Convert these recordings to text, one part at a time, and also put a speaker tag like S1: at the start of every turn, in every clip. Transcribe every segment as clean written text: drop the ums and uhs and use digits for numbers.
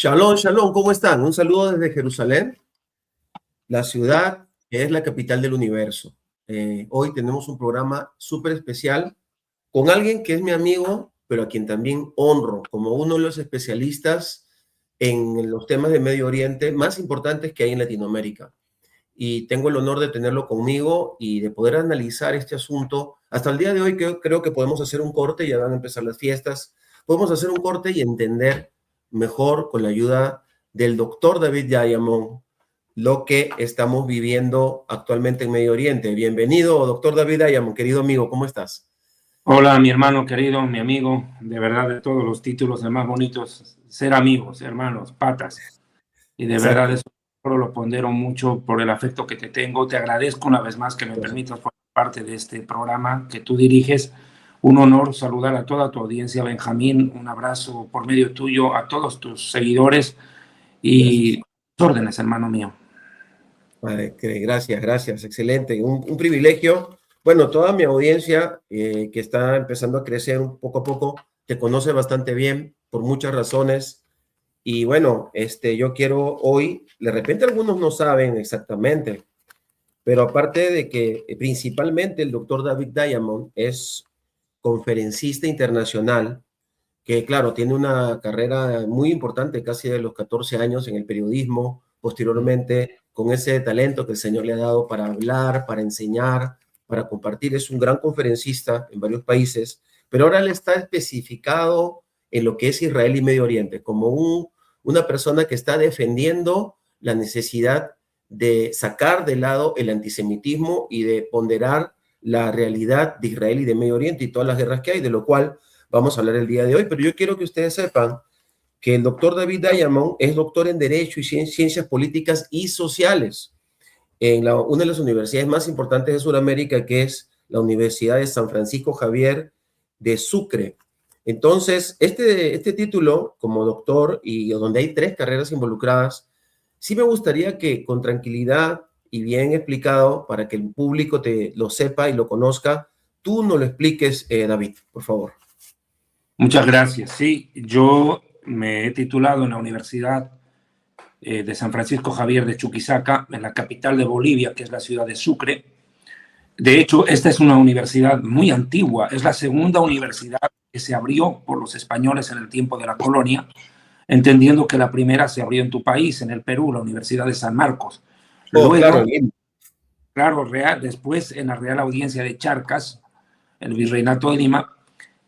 S1: Shalom, shalom, ¿cómo están? Un saludo desde Jerusalén, la ciudad que es la capital del universo. Hoy tenemos un programa súper especial con alguien que es mi amigo, pero a quien también honro como uno de los especialistas en los temas de Medio Oriente más importantes que hay en Latinoamérica. Y tengo el honor de tenerlo conmigo y de poder analizar este asunto. Hasta el día de hoy creo que podemos hacer un corte, ya van a empezar las fiestas. Podemos hacer un corte y entender mejor con la ayuda del doctor David Diamond lo que estamos viviendo actualmente en Medio Oriente. Bienvenido, doctor David Diamond, querido amigo, ¿cómo estás?
S2: Hola, mi hermano querido, mi amigo, de verdad de todos los títulos, el más bonitos, ser amigos, hermanos, patas. Y de
S1: Exacto.
S2: verdad eso lo pondero mucho por el afecto que te tengo. Te agradezco una vez más que me permitas formar parte de este programa que tú diriges. Un honor saludar a toda tu audiencia, Benjamín. Un abrazo por medio tuyo a todos tus seguidores y tus órdenes, hermano mío.
S1: Vale, gracias, excelente. Un privilegio. Bueno, toda mi audiencia que está empezando a crecer poco a poco, te conoce bastante bien por muchas razones. Y bueno, yo quiero hoy, de repente algunos no saben exactamente, pero aparte de que principalmente el doctor David Diamond es conferencista internacional, que claro, tiene una carrera muy importante, casi de los 14 años en el periodismo, posteriormente con ese talento que el Señor le ha dado para hablar, para enseñar, para compartir. Es un gran conferencista en varios países, pero ahora le está especificado en lo que es Israel y Medio Oriente, como una persona que está defendiendo la necesidad de sacar de lado el antisemitismo y de ponderar la realidad de Israel y de Medio Oriente y todas las guerras que hay, de lo cual vamos a hablar el día de hoy. Pero yo quiero que ustedes sepan que el doctor David Diamond es doctor en Derecho y Ciencias Políticas y Sociales en una de las universidades más importantes de Sudamérica, que es la Universidad de San Francisco Javier de Sucre. Entonces, este título como doctor, y donde hay 3 carreras involucradas, sí me gustaría que con tranquilidad y bien explicado, para que el público lo sepa y lo conozca, tú nos lo expliques, David, por favor.
S2: Muchas gracias. Sí, yo me he titulado en la Universidad de San Francisco Javier de Chuquisaca, en la capital de Bolivia, que es la ciudad de Sucre. De hecho, esta es una universidad muy antigua, es la segunda universidad que se abrió por los españoles en el tiempo de la colonia, entendiendo que la primera se abrió en tu país, en el Perú, la Universidad de San Marcos. Luego, claro, después en la Real Audiencia de Charcas, el Virreinato de Lima,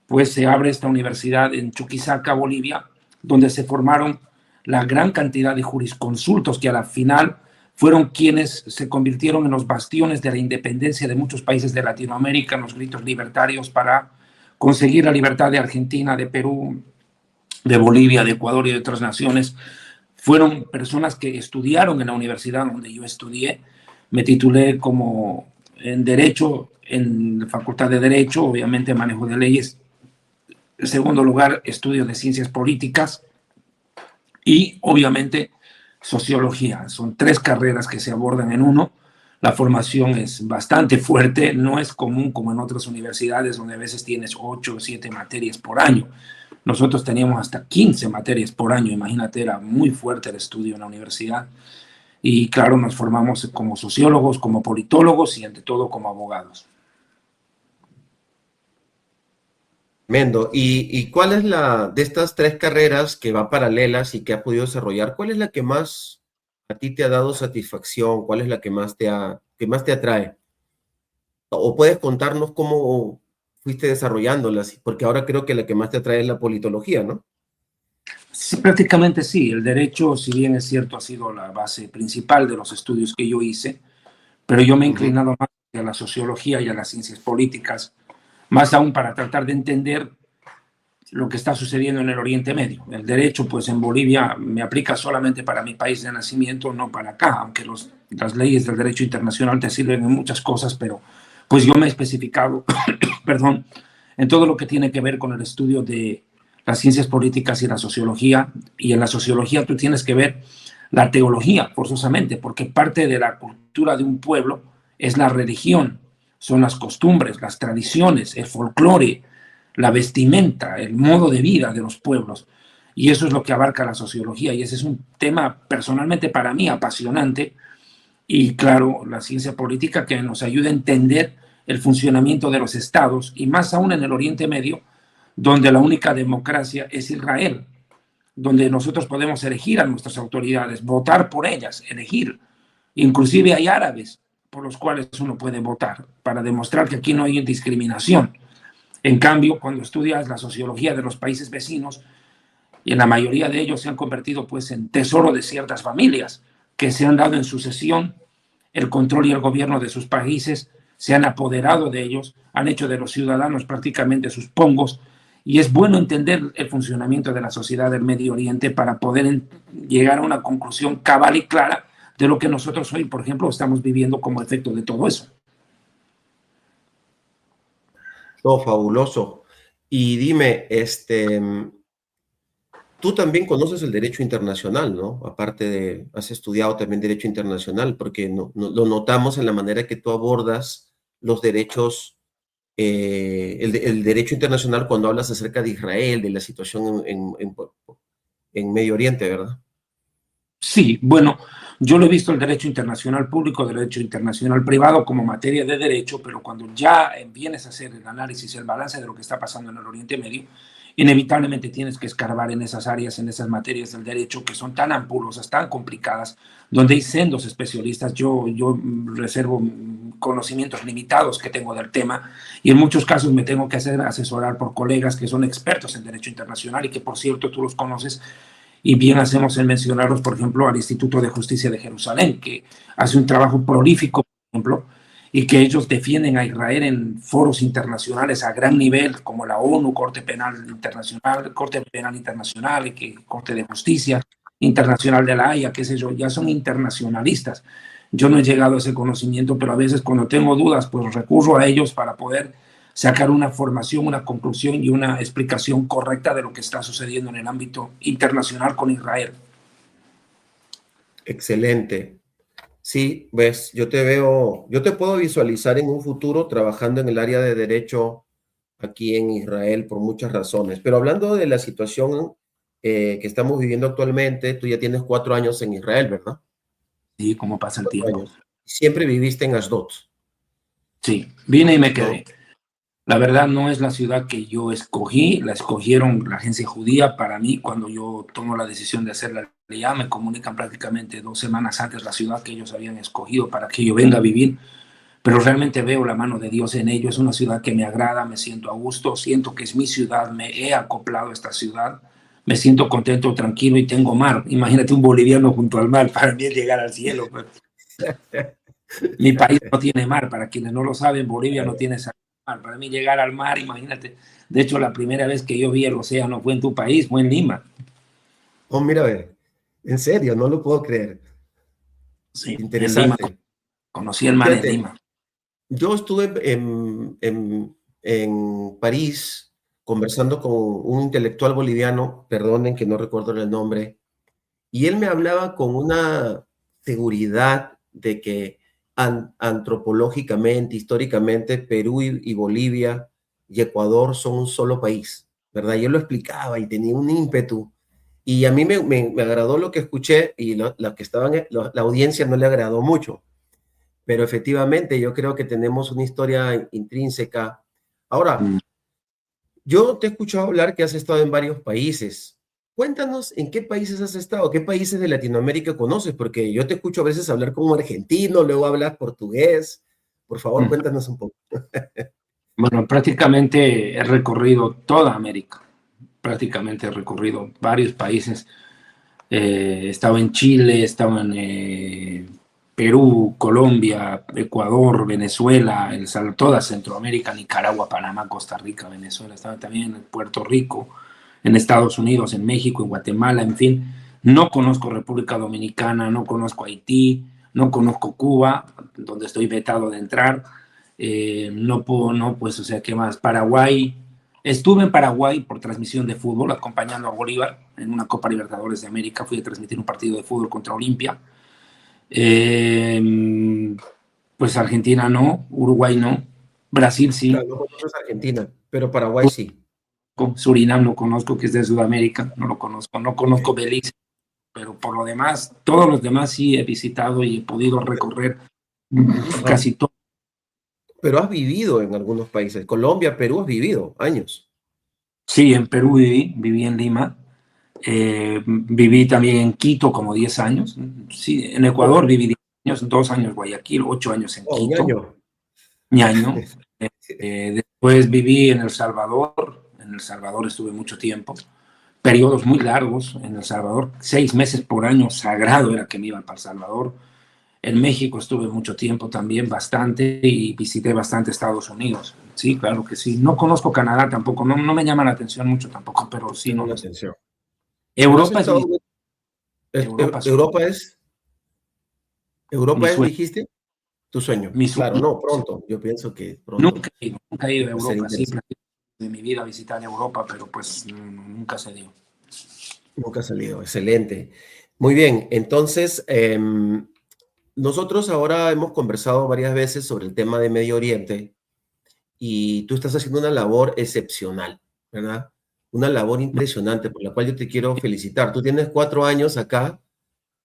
S2: pues se abre esta universidad en Chuquisaca, Bolivia, donde se formaron la gran cantidad de jurisconsultos que a la final fueron quienes se convirtieron en los bastiones de la independencia de muchos países de Latinoamérica, en los gritos libertarios para conseguir la libertad de Argentina, de Perú, de Bolivia, de Ecuador y de otras naciones. Fueron personas que estudiaron en la universidad donde yo estudié. Me titulé como en Derecho, en la Facultad de Derecho, obviamente manejo de leyes. En segundo lugar, estudio de ciencias políticas y obviamente sociología. Son 3 carreras que se abordan en uno. La formación es bastante fuerte, no es común como en otras universidades donde a veces tienes 8 o 7 materias por año. Nosotros teníamos hasta 15 materias por año, imagínate, era muy fuerte el estudio en la universidad. Y claro, nos formamos como sociólogos, como politólogos y ante todo como abogados.
S1: Tremendo. ¿Y cuál es de estas 3 carreras que van paralelas y que has podido desarrollar, cuál es la que más a ti te ha dado satisfacción? ¿Cuál es la que más te atrae? ¿O puedes contarnos cómo fuiste desarrollándolas? Porque ahora creo que la que más te atrae es la politología, ¿no?
S2: Sí, prácticamente sí. El derecho, si bien es cierto, ha sido la base principal de los estudios que yo hice, pero yo me he inclinado más a la sociología y a las ciencias políticas, más aún para tratar de entender lo que está sucediendo en el Oriente Medio. El derecho, pues en Bolivia me aplica solamente para mi país de nacimiento, no para acá, aunque las leyes del derecho internacional te sirven en muchas cosas, pero pues yo me he especificado, perdón, en todo lo que tiene que ver con el estudio de las ciencias políticas y la sociología, y en la sociología tú tienes que ver la teología, forzosamente, porque parte de la cultura de un pueblo es la religión, son las costumbres, las tradiciones, el folclore, la vestimenta, el modo de vida de los pueblos. Y eso es lo que abarca la sociología, y ese es un tema personalmente para mí apasionante, y claro, la ciencia política que nos ayuda a entender el funcionamiento de los estados, y más aún en el Oriente Medio, donde la única democracia es Israel, donde nosotros podemos elegir a nuestras autoridades, votar por ellas, elegir. Inclusive hay árabes por los cuales uno puede votar, para demostrar que aquí no hay discriminación. En cambio, cuando estudias la sociología de los países vecinos, y en la mayoría de ellos se han convertido pues en tesoro de ciertas familias que se han dado en sucesión el control y el gobierno de sus países, se han apoderado de ellos, han hecho de los ciudadanos prácticamente sus pongos, y es bueno entender el funcionamiento de la sociedad del Medio Oriente para poder llegar a una conclusión cabal y clara de lo que nosotros hoy, por ejemplo, estamos viviendo como efecto de todo eso.
S1: Todo fabuloso. Y dime, tú también conoces el derecho internacional, ¿no? Aparte de, has estudiado también derecho internacional, porque lo notamos en la manera que tú abordas los derechos, el derecho internacional cuando hablas acerca de Israel, de la situación en Medio Oriente, ¿verdad?
S2: Sí, bueno, yo lo he visto el derecho internacional público, derecho internacional privado como materia de derecho, pero cuando ya vienes a hacer el análisis, el balance de lo que está pasando en el Oriente Medio, inevitablemente tienes que escarbar en esas áreas, en esas materias del derecho que son tan ampulosas, tan complicadas, donde hay sendos especialistas. Yo reservo conocimientos limitados que tengo del tema, y en muchos casos me tengo que hacer asesorar por colegas que son expertos en derecho internacional y que, por cierto, tú los conoces, y bien hacemos en mencionarlos, por ejemplo, al Instituto de Justicia de Jerusalén, que hace un trabajo prolífico, por ejemplo, y que ellos defienden a Israel en foros internacionales a gran nivel, como la ONU, Corte Penal Internacional, y que Corte de Justicia Internacional de la Haya, qué sé yo, ya son internacionalistas. Yo no he llegado a ese conocimiento, pero a veces cuando tengo dudas, pues recurro a ellos para poder sacar una formación, una conclusión y una explicación correcta de lo que está sucediendo en el ámbito internacional con Israel.
S1: Excelente. Sí, ves, yo te veo, yo te puedo visualizar en un futuro trabajando en el área de derecho aquí en Israel por muchas razones. Pero hablando de la situación que estamos viviendo actualmente, tú ya tienes 4 años en Israel, ¿verdad?
S2: Sí, cómo pasa el
S1: 4 años.
S2: tiempo.
S1: Siempre viviste en Ashdod,
S2: Sí, vine y me
S1: ¿no?
S2: quedé. La verdad no es la ciudad que yo escogí, la escogieron la agencia judía para mí. Cuando yo tomo la decisión de hacer la aliyá, me comunican prácticamente 2 semanas antes la ciudad que ellos habían escogido para que yo venga a vivir, pero realmente veo la mano de Dios en ello. Es una ciudad que me agrada, me siento a gusto, siento que es mi ciudad, me he acoplado a esta ciudad, me siento contento, tranquilo, y tengo mar. Imagínate un boliviano junto al mar, para mí es llegar al cielo. Pues. Mi país no tiene mar, para quienes no lo saben, Bolivia no tiene mar. Para mí llegar al mar, imagínate. De hecho, la primera vez que yo vi el océano fue en tu país, fue en Lima.
S1: Oh, mira, a ver, en serio, no lo puedo creer.
S2: Sí, en Lima.
S1: Interesante.
S2: Conocí el mar en
S1: Fíjate,
S2: Lima.
S1: yo estuve en París conversando con un intelectual boliviano, perdonen que no recuerdo el nombre, y él me hablaba con una seguridad de que antropológicamente, históricamente, Perú y Bolivia y Ecuador son un solo país, ¿verdad? Y él lo explicaba y tenía un ímpetu. Y a mí me agradó lo que escuché y lo que estaban, la audiencia no le agradó mucho, pero efectivamente yo creo que tenemos una historia intrínseca. Ahora,
S2: Mm.
S1: yo te he escuchado hablar que has estado en varios países. Cuéntanos en qué países has estado, qué países de Latinoamérica conoces, porque yo te escucho a veces hablar como argentino, luego hablas portugués. Por favor, cuéntanos un poco.
S2: Bueno, prácticamente he recorrido toda América. Prácticamente he recorrido varios países. He estado en Chile, he estado en Perú, Colombia, Ecuador, Venezuela, toda Centroamérica, Nicaragua, Panamá, Costa Rica, Venezuela. He estado también en Puerto Rico, en Estados Unidos, en México, en Guatemala, en fin. No conozco República Dominicana, no conozco Haití, no conozco Cuba, donde estoy vetado de entrar. No puedo, no, pues, o sea, ¿qué más? Paraguay. Estuve en Paraguay por transmisión de fútbol, acompañando a Bolívar en una Copa Libertadores de América. Fui a transmitir un partido de fútbol contra Olimpia. Pues Argentina no, Uruguay no, Brasil sí.
S1: Claro, no conoces Argentina, pero Paraguay sí.
S2: Surinam no conozco, que es de Sudamérica, no lo conozco. No conozco Belice, pero por lo demás, todos los demás sí he visitado y he podido recorrer
S1: Ah,
S2: casi todo.
S1: pero has vivido en algunos países. Colombia, Perú, has vivido años.
S2: Sí, en Perú viví en Lima. Viví también en Quito como 10 años. Sí, en
S1: Oh,
S2: Ecuador viví 10 años, 2 años Guayaquil, 8 años en
S1: oh, un
S2: Quito,
S1: año.
S2: Ñaño. Después viví en El Salvador. En El Salvador estuve mucho tiempo. Periodos muy largos en El Salvador. 6 meses por año sagrado era que me iba para El Salvador. En México estuve mucho tiempo también, bastante, y visité bastante Estados Unidos. Sí, claro que sí. No conozco Canadá tampoco, no me llama la atención mucho tampoco, pero sí,
S1: Tengo
S2: no
S1: una
S2: lo sé.
S1: atención. ¿No has
S2: Europa es
S1: estado?
S2: mi, Europa es
S1: Europa es,
S2: mi
S1: Europa es,
S2: sueño,
S1: dijiste, tu sueño.
S2: mi
S1: Claro,
S2: sueño.
S1: no, pronto. Yo pienso que pronto
S2: Nunca he ido a
S1: va a ser
S2: Europa, sí,
S1: interesante.
S2: planifico de mi vida visitar Europa, pero pues nunca se dio.
S1: Nunca ha salido. Excelente. Muy bien. Entonces, nosotros ahora hemos conversado varias veces sobre el tema de Medio Oriente y tú estás haciendo una labor excepcional, ¿verdad? Una labor impresionante por la cual yo te quiero felicitar. Tú tienes 4 años acá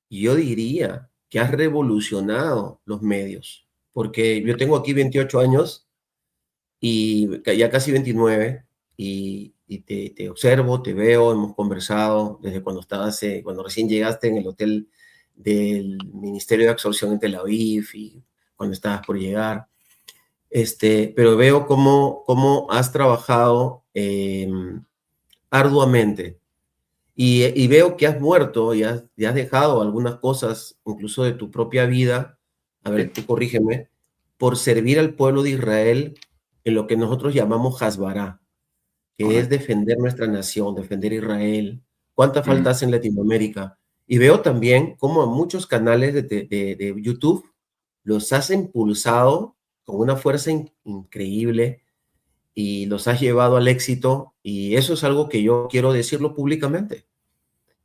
S1: y yo diría que has revolucionado los medios, porque yo tengo aquí 28 años y ya casi 29 y te observo, te veo, hemos conversado desde cuando estabas, cuando recién llegaste en el hotel del Ministerio de Absorción en Tel Aviv y cuando estabas por llegar. Pero veo cómo has trabajado arduamente y veo que has muerto y has dejado algunas cosas, incluso de tu propia vida, a ver, tú corrígeme, por servir al pueblo de Israel en lo que nosotros llamamos Hasbará, que es
S2: Correcto.
S1: defender nuestra nación, defender Israel. ¿Cuánta
S2: Mm.
S1: falta hace en Latinoamérica? Y veo también cómo a muchos canales de YouTube los has impulsado con una fuerza increíble y los has llevado al éxito. Y eso es algo que yo quiero decirlo públicamente.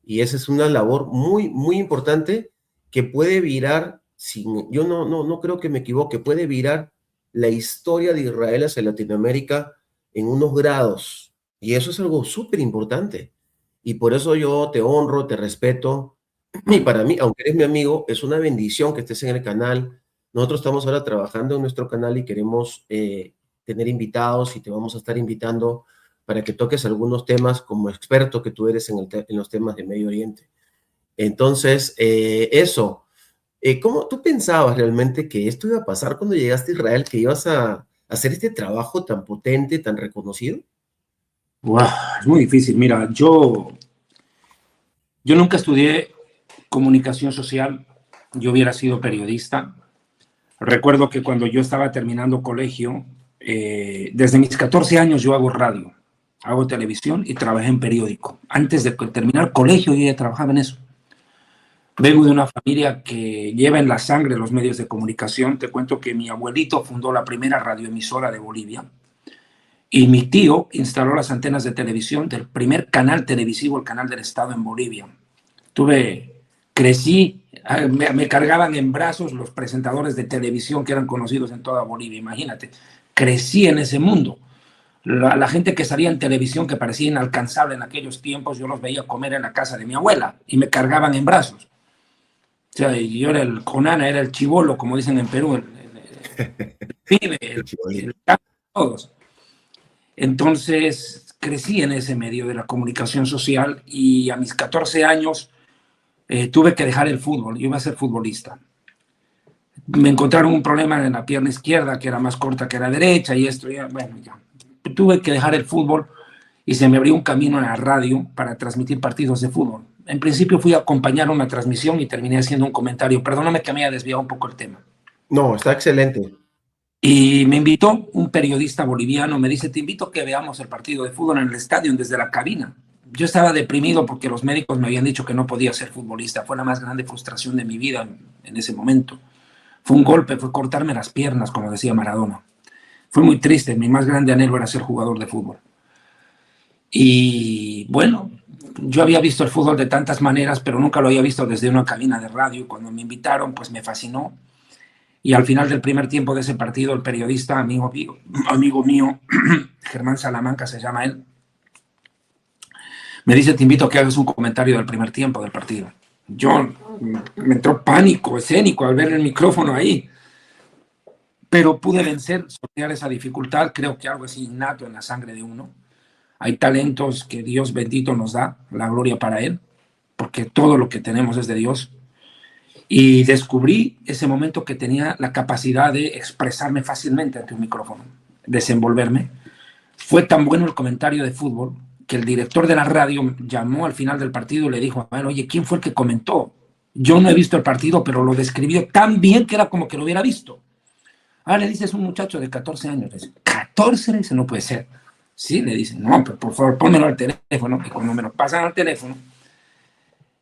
S1: Y esa es una labor muy, muy importante que puede virar, yo no creo que me equivoque, puede virar la historia de Israel hacia Latinoamérica en unos grados. Y eso es algo súper importante. Y por eso yo te honro, te respeto. Y para mí, aunque eres mi amigo, es una bendición que estés en el canal. Nosotros estamos ahora trabajando en nuestro canal y queremos tener invitados y te vamos a estar invitando para que toques algunos temas como experto que tú eres en los temas de Medio Oriente. Entonces, eso, ¿cómo tú pensabas realmente que esto iba a pasar cuando llegaste a Israel, que ibas a hacer este trabajo tan potente, tan reconocido?
S2: Wow, es muy difícil. Mira, yo nunca estudié comunicación social, yo hubiera sido periodista. Recuerdo que cuando yo estaba terminando colegio, desde mis 14 años yo hago radio, hago televisión y trabajé en periódico. Antes de terminar colegio yo ya trabajaba en eso. Vengo de una familia que lleva en la sangre los medios de comunicación. Te cuento que mi abuelito fundó la primera radioemisora de Bolivia y mi tío instaló las antenas de televisión del primer canal televisivo, el Canal del Estado en Bolivia. Crecí, me cargaban en brazos los presentadores de televisión que eran conocidos en toda Bolivia, imagínate. Crecí en ese mundo. La gente que salía en televisión que parecía inalcanzable en aquellos tiempos, yo los veía comer en la casa de mi abuela y me cargaban en brazos. O sea, yo era el conana, era el chibolo, como dicen en Perú, el pibe,
S1: El
S2: el
S1: chibolito.
S2: todos. Entonces crecí en ese medio de la comunicación social y a mis 14 años tuve que dejar el fútbol, yo iba a ser futbolista. Me encontraron un problema en la pierna izquierda que era más corta que la derecha y esto, ya, bueno, ya. Tuve que dejar el fútbol y se me abrió un camino en la radio para transmitir partidos de fútbol. En principio fui a acompañar una transmisión y terminé haciendo un comentario. Perdóname que me haya desviado un poco el tema.
S1: No, está excelente.
S2: Y me invitó un periodista boliviano, me dice, te invito a que veamos el partido de fútbol en el estadio desde la cabina. Yo estaba deprimido porque los médicos me habían dicho que no podía ser futbolista. Fue la más grande frustración de mi vida en ese momento. Fue un golpe, fue cortarme las piernas, como decía Maradona. Fue muy triste, mi más grande anhelo era ser jugador de fútbol. Y bueno, yo había visto el fútbol de tantas maneras, pero nunca lo había visto desde una cabina de radio. Cuando me invitaron, pues me fascinó. Y al final del primer tiempo de ese partido, el periodista, amigo mío, Germán Salamanca se llama él, Me dice, te invito a que hagas un comentario del primer tiempo del partido. Yo me entró pánico escénico al ver el micrófono ahí, pero pude vencer, sortear esa dificultad. Creo que algo es innato en la sangre de uno. Hay talentos que Dios bendito nos da, la gloria para Él, porque todo lo que tenemos es de Dios. Y descubrí ese momento que tenía la capacidad de expresarme fácilmente ante un micrófono, desenvolverme. Fue tan bueno el comentario de fútbol que el director de la radio llamó al final del partido y le dijo, bueno, oye, ¿quién fue el que comentó? Yo no he visto el partido, pero lo describió tan bien que era como que lo hubiera visto. Ah, le dice, es un muchacho de 14 años. Le dice, 14, le dice, no puede ser. Sí, le dicen, no, pero por favor, pónmelo al teléfono. Y cuando me lo pasan al teléfono,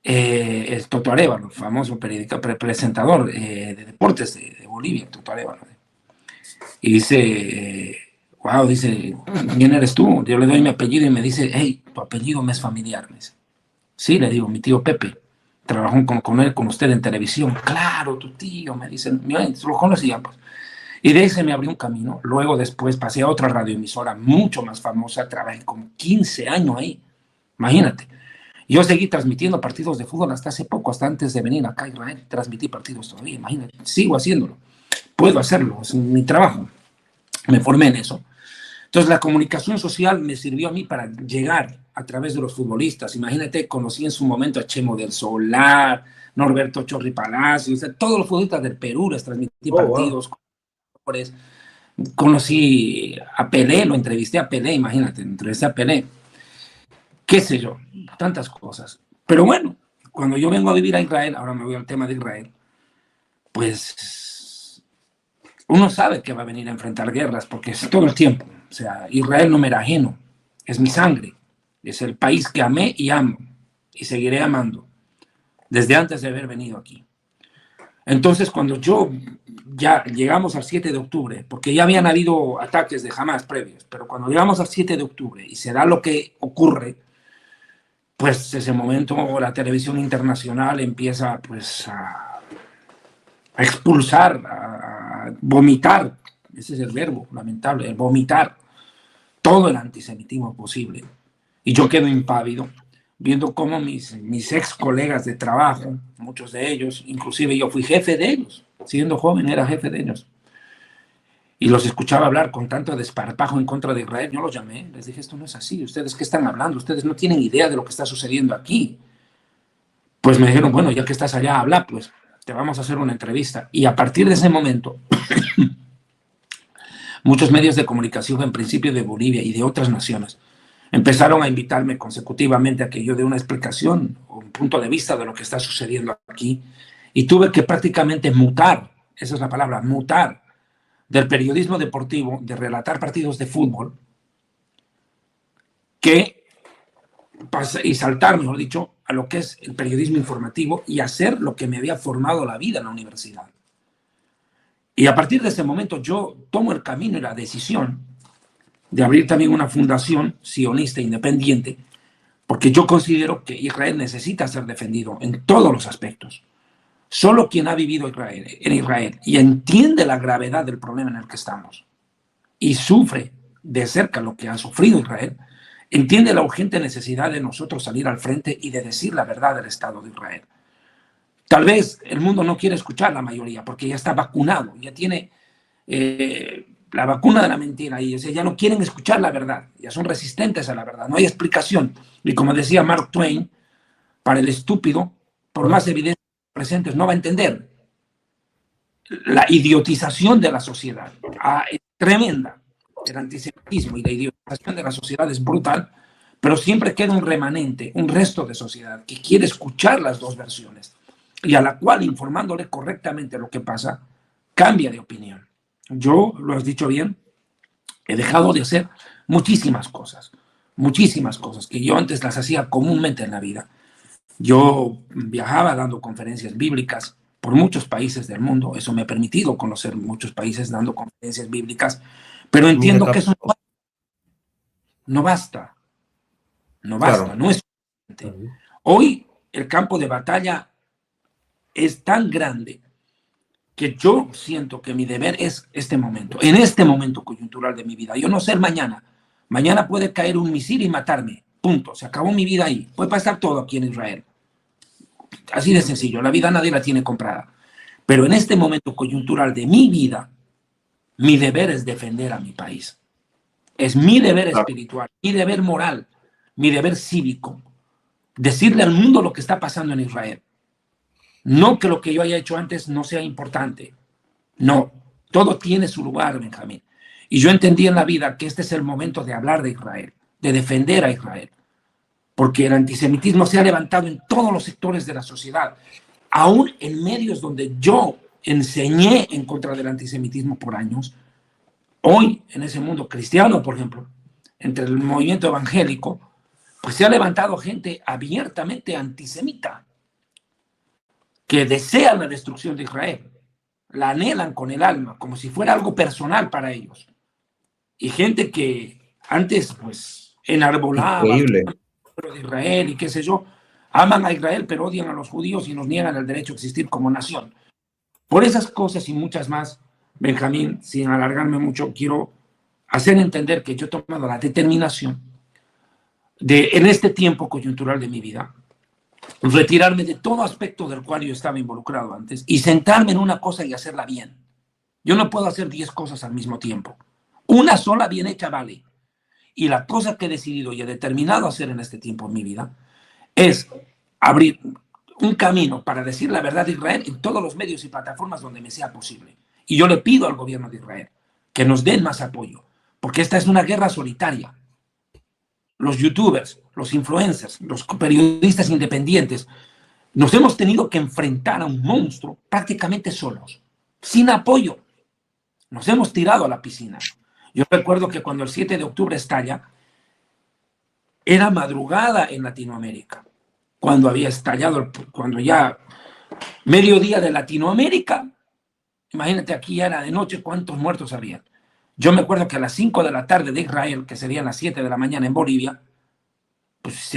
S2: el Toto Arévalo, famoso presentador de deportes de Bolivia, Toto Arévalo. Y dice, wow, dice, ¿quién eres tú? Yo le doy mi apellido y me dice, hey, tu apellido me es familiar. Me dice, sí, le digo, mi tío Pepe. Trabajó con él, con usted en televisión. Claro, tu tío, me dice, lo conocía, pues. Y de ese me abrió un camino. Luego después pasé a otra radioemisora mucho más famosa. Trabajé como 15 años ahí. Imagínate. Yo seguí transmitiendo partidos de fútbol hasta hace poco, hasta antes de venir acá a Israel. Transmití partidos todavía, imagínate. Sigo haciéndolo. Puedo hacerlo, es mi trabajo. Me formé en eso. Entonces la comunicación social me sirvió a mí para llegar a través de los futbolistas. Imagínate, conocí en su momento a Chemo del Solar, Norberto Chorri Palacios, todos los futbolistas del Perú, les transmití partidos. Wow. Conocí a Pelé, lo entrevisté a Pelé, imagínate, entrevisté a Pelé. Qué sé yo, tantas cosas. Pero bueno, cuando yo vengo a vivir a Israel, ahora me voy al tema de Israel, pues uno sabe que va a venir a enfrentar guerras porque es todo el tiempo. O sea, Israel no me era ajeno, es mi sangre, es el país que amé y amo y seguiré amando desde antes de haber venido aquí. Entonces, cuando ya llegamos al 7 de octubre, porque ya habían habido ataques de Hamas previos, pero cuando llegamos al 7 de octubre y se da lo que ocurre, pues ese momento la televisión internacional empieza pues a expulsar, a vomitar, ese es el verbo lamentable, el vomitar todo el antisemitismo posible. Y yo quedo impávido viendo cómo mis ex colegas de trabajo, muchos de ellos, inclusive yo fui jefe de ellos, siendo joven era jefe de ellos, y los escuchaba hablar con tanto desparpajo en contra de Israel. Yo los llamé, les dije, esto no es así, ¿ustedes qué están hablando? Ustedes no tienen idea de lo que está sucediendo aquí. Pues me dijeron, bueno, ya que estás allá, habla, pues te vamos a hacer una entrevista. Y a partir de ese momento, muchos medios de comunicación, en principio de Bolivia y de otras naciones, empezaron a invitarme consecutivamente a que yo dé una explicación o un punto de vista de lo que está sucediendo aquí. Y tuve que prácticamente mutar, esa es la palabra, mutar, del periodismo deportivo, de relatar partidos de fútbol, y saltar, mejor dicho, a lo que es el periodismo informativo y hacer lo que me había formado la vida en la universidad. Y a partir de ese momento yo tomo el camino y la decisión de abrir también una fundación sionista independiente, porque yo considero que Israel necesita ser defendido en todos los aspectos. Solo quien ha vivido en Israel y entiende la gravedad del problema en el que estamos y sufre de cerca lo que ha sufrido Israel, entiende la urgente necesidad de nosotros salir al frente y de decir la verdad del Estado de Israel. Tal vez el mundo no quiere escuchar la mayoría porque ya está vacunado, ya tiene la vacuna de la mentira y ya no quieren escuchar la verdad, ya son resistentes a la verdad, no hay explicación. Y como decía Mark Twain, para el estúpido, por más evidencias presentes, no va a entender. La idiotización de la sociedad es tremenda. El antisemitismo y la idiotización de la sociedad es brutal, pero siempre queda un remanente, un resto de sociedad que quiere escuchar las dos versiones y a la cual, informándole correctamente lo que pasa, cambia de opinión. Yo, lo has dicho bien, he dejado de hacer muchísimas cosas que yo antes las hacía comúnmente en la vida. Yo viajaba dando conferencias bíblicas por muchos países del mundo, eso me ha permitido conocer muchos países dando conferencias bíblicas, pero entiendo que eso no basta, claro. No es suficiente. Hoy el campo de batalla es tan grande que yo siento que mi deber es en este momento coyuntural de mi vida. Yo no sé el mañana puede caer un misil y matarme, Punto. Se acabó mi vida ahí. Puede pasar todo aquí en Israel. Así de sencillo. La vida nadie la tiene comprada. Pero en este momento coyuntural de mi vida, mi deber es defender a mi país. Es mi deber espiritual, mi deber moral, mi deber cívico. Decirle al mundo lo que está pasando en Israel. No que lo que yo haya hecho antes no sea importante. No. Todo tiene su lugar, Benjamín. Y yo entendí en la vida que este es el momento de hablar de Israel, de defender a Israel. Porque el antisemitismo se ha levantado en todos los sectores de la sociedad, aún en medios donde yo enseñé en contra del antisemitismo por años. Hoy, en ese mundo cristiano, por ejemplo, entre el movimiento evangélico, pues se ha levantado gente abiertamente antisemita, que desean la destrucción de Israel, la anhelan con el alma, como si fuera algo personal para ellos. Y gente que antes, pues, enarbolaba
S1: Increíble.
S2: de Israel y qué sé yo, aman a Israel, pero odian a los judíos y nos niegan el derecho a existir como nación. Por esas cosas y muchas más, Benjamín, sin alargarme mucho, quiero hacer entender que yo he tomado la determinación de, en este tiempo coyuntural de mi vida, retirarme de todo aspecto del cual yo estaba involucrado antes y centrarme en una cosa y hacerla bien. Yo no puedo hacer 10 cosas al mismo tiempo. Una sola bien hecha vale. Y la cosa que he decidido y he determinado hacer en este tiempo en mi vida es abrir un camino para decir la verdad de Israel en todos los medios y plataformas donde me sea posible. Y yo le pido al gobierno de Israel que nos den más apoyo, porque esta es una guerra solitaria. Los youtubers, los influencers, los periodistas independientes, nos hemos tenido que enfrentar a un monstruo prácticamente solos, sin apoyo. Nos hemos tirado a la piscina. Yo recuerdo que cuando el 7 de octubre estalla, era madrugada en Latinoamérica. Cuando había estallado, cuando ya mediodía de Latinoamérica, imagínate, aquí ya era de noche, ¿cuántos muertos había? Yo me acuerdo que a las 5 de la tarde de Israel, que serían las 7 de la mañana en Bolivia, pues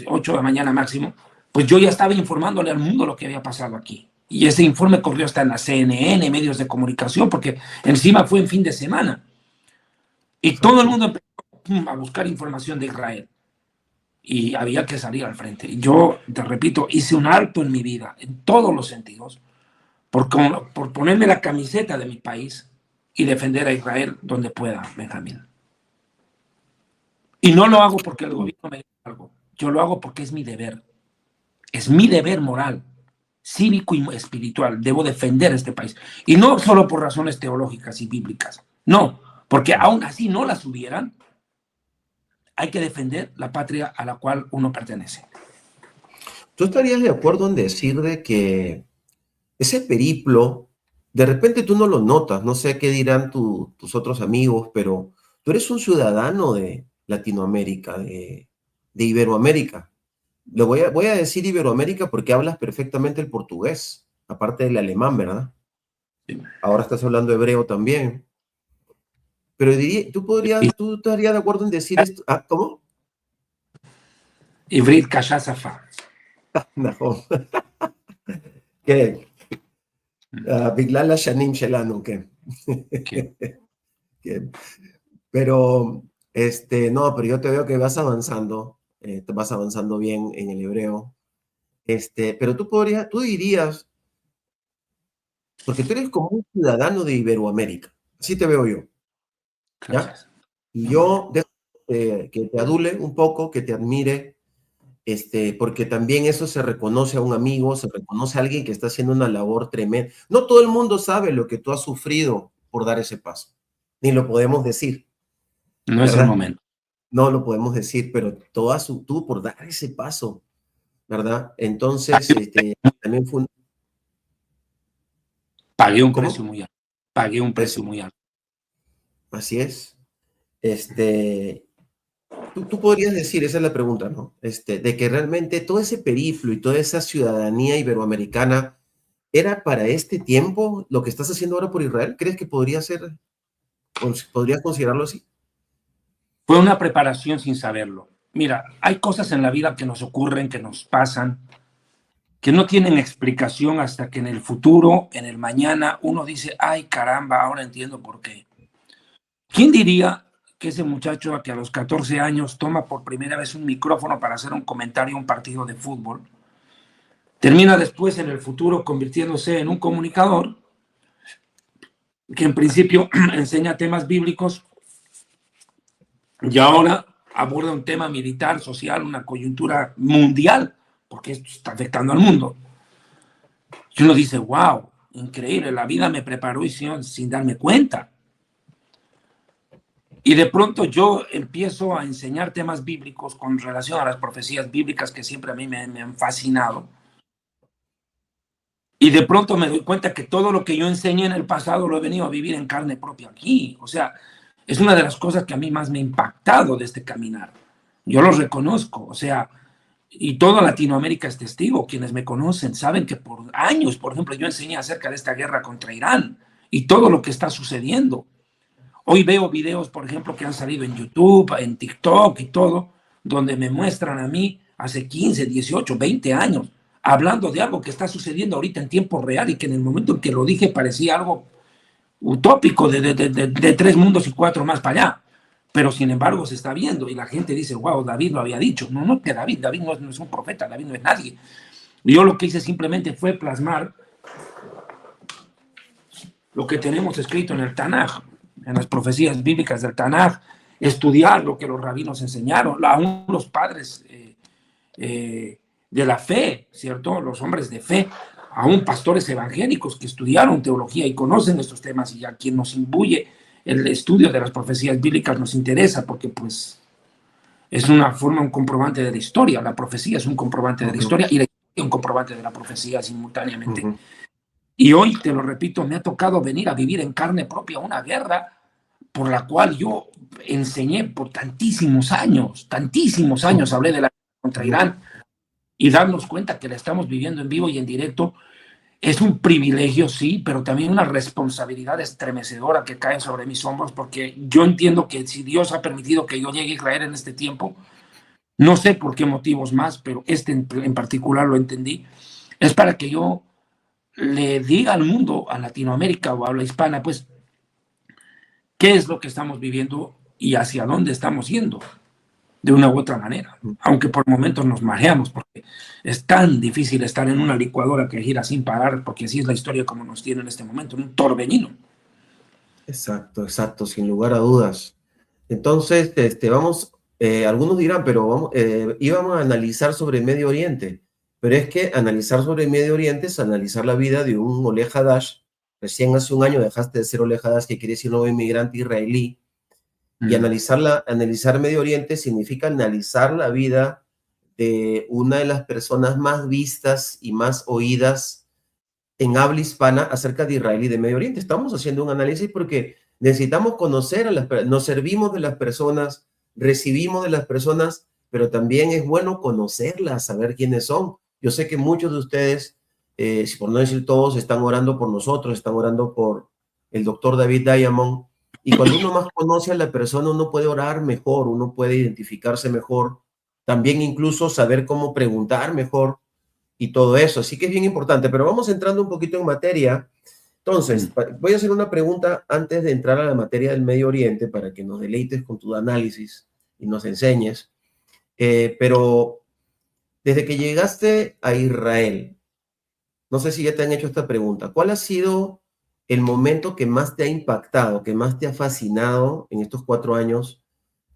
S2: 8 de la mañana máximo, pues yo ya estaba informándole al mundo lo que había pasado aquí. Y ese informe corrió hasta en la CNN, medios de comunicación, porque encima fue en fin de semana. Y todo el mundo empezó a buscar información de Israel. Y había que salir al frente. Y yo, te repito, hice un alto en mi vida, en todos los sentidos, por ponerme la camiseta de mi país y defender a Israel donde pueda, Benjamín. Y no lo hago porque el gobierno me diga algo. Yo lo hago porque es mi deber. Es mi deber moral, cívico y espiritual. Debo defender este país. Y no solo por razones teológicas y bíblicas. No, porque aún así no las hubieran, hay que defender la patria a la cual uno pertenece.
S1: ¿Tú estarías de acuerdo en decir de que ese periplo, de repente tú no lo notas, no sé qué dirán tus otros amigos, pero tú eres un ciudadano de Latinoamérica, de Iberoamérica? Voy a decir Iberoamérica porque hablas perfectamente el portugués, aparte del alemán, ¿verdad?
S2: Sí.
S1: Ahora estás hablando hebreo también. Pero tú estarías de acuerdo en decir esto. Ah, ¿cómo?
S2: Ivrit Kasha Safa.
S1: No. ¿Qué? Biglala Shanim Shelanu, ¿qué? Pero, no, pero yo te veo que vas avanzando, te vas avanzando bien en el hebreo. Pero tú dirías, porque tú eres como un ciudadano de Iberoamérica, así te veo yo, ¿ya?
S2: Gracias.
S1: Y yo dejo que te adule un poco, que te admire, porque también eso se reconoce a un amigo, se reconoce a alguien que está haciendo una labor tremenda. No todo el mundo sabe lo que tú has sufrido por dar ese paso, ni lo podemos decir,
S2: No es el
S1: ¿verdad?
S2: momento.
S1: No lo podemos decir, pero tú por dar ese paso, ¿verdad? Entonces, también fue un...
S2: Pagué un
S1: ¿Cómo?
S2: precio muy alto. Pagué un precio muy alto.
S1: Así es. Tú podrías decir, esa es la pregunta, ¿no? De que realmente todo ese periplo y toda esa ciudadanía iberoamericana era para este tiempo lo que estás haciendo ahora por Israel. ¿Crees que podrías considerarlo así?
S2: Fue una preparación sin saberlo. Mira, hay cosas en la vida que nos ocurren, que nos pasan, que no tienen explicación hasta que en el futuro, en el mañana, uno dice, ay caramba, ahora entiendo por qué. ¿Quién diría que ese muchacho que a los 14 años toma por primera vez un micrófono para hacer un comentario a un partido de fútbol, termina después en el futuro convirtiéndose en un comunicador que en principio enseña temas bíblicos y ahora aborda un tema militar, social, una coyuntura mundial, porque esto está afectando al mundo. Y uno dice, wow, increíble, la vida me preparó y sin darme cuenta. Y de pronto yo empiezo a enseñar temas bíblicos con relación a las profecías bíblicas que siempre a mí me han fascinado. Y de pronto me doy cuenta que todo lo que yo enseñé en el pasado lo he venido a vivir en carne propia aquí. O sea, es una de las cosas que a mí más me ha impactado de este caminar. Yo lo reconozco, o sea, y toda Latinoamérica es testigo. Quienes me conocen saben que por años, por ejemplo, yo enseñé acerca de esta guerra contra Irán y todo lo que está sucediendo. Hoy veo videos, por ejemplo, que han salido en YouTube, en TikTok y todo, donde me muestran a mí hace 15, 18, 20 años, hablando de algo que está sucediendo ahorita en tiempo real y que en el momento en que lo dije parecía algo utópico de 3 mundos y 4 más para allá. Pero sin embargo se está viendo y la gente dice, wow, David lo había dicho. No, no, que David no es un profeta, David no es nadie. Y yo lo que hice simplemente fue plasmar lo que tenemos escrito en el Tanaj, en las profecías bíblicas del Tanaj, estudiar lo que los rabinos enseñaron, aún los padres de la fe, ¿cierto? Los hombres de fe, aún pastores evangélicos que estudiaron teología y conocen estos temas, y a quien nos imbuye el estudio de las profecías bíblicas nos interesa porque pues es una forma, un comprobante de la historia. La profecía es un comprobante de la historia y la historia es un comprobante de la profecía simultáneamente. Y hoy, te lo repito, me ha tocado venir a vivir en carne propia una guerra por la cual yo enseñé por tantísimos años, hablé de la guerra contra Irán, y darnos cuenta que la estamos viviendo en vivo y en directo es un privilegio, sí, pero también una responsabilidad estremecedora que cae sobre mis hombros, porque yo entiendo que si Dios ha permitido que yo llegue a Israel en este tiempo, no sé por qué motivos más, pero este en particular lo entendí, es para que yo le diga al mundo, a Latinoamérica o a habla hispana, pues, qué es lo que estamos viviendo y hacia dónde estamos yendo, de una u otra manera. Aunque por momentos nos mareamos, porque es tan difícil estar en una licuadora que gira sin parar, porque así es la historia como nos tiene en este momento, en un torbellino.
S1: Exacto, exacto, sin lugar a dudas. Entonces, vamos, algunos dirán, pero íbamos a analizar sobre el Medio Oriente, pero es que analizar sobre el Medio Oriente es analizar la vida de un Ole Hadash. Recién hace un año dejaste de ser Ole Hadash, que quiere decir nuevo inmigrante israelí, y analizar Medio Oriente significa analizar la vida de una de las personas más vistas y más oídas en habla hispana acerca de Israel y de Medio Oriente. Estamos haciendo un análisis porque necesitamos conocer a las personas, nos servimos de las personas, recibimos de las personas, pero también es bueno conocerlas, saber quiénes son. Yo sé que muchos de ustedes, si por no decir todos, están orando por nosotros, están orando por el doctor David Diamond, y cuando uno más conoce a la persona, uno puede orar mejor, uno puede identificarse mejor, también incluso saber cómo preguntar mejor y todo eso. Así que es bien importante, pero vamos entrando un poquito en materia. Entonces, voy a hacer una pregunta antes de entrar a la materia del Medio Oriente para que nos deleites con tu análisis y nos enseñes. Pero desde que llegaste a Israel, no sé si ya te han hecho esta pregunta, ¿cuál ha sido el momento que más te ha impactado, que más te ha fascinado en estos 4 años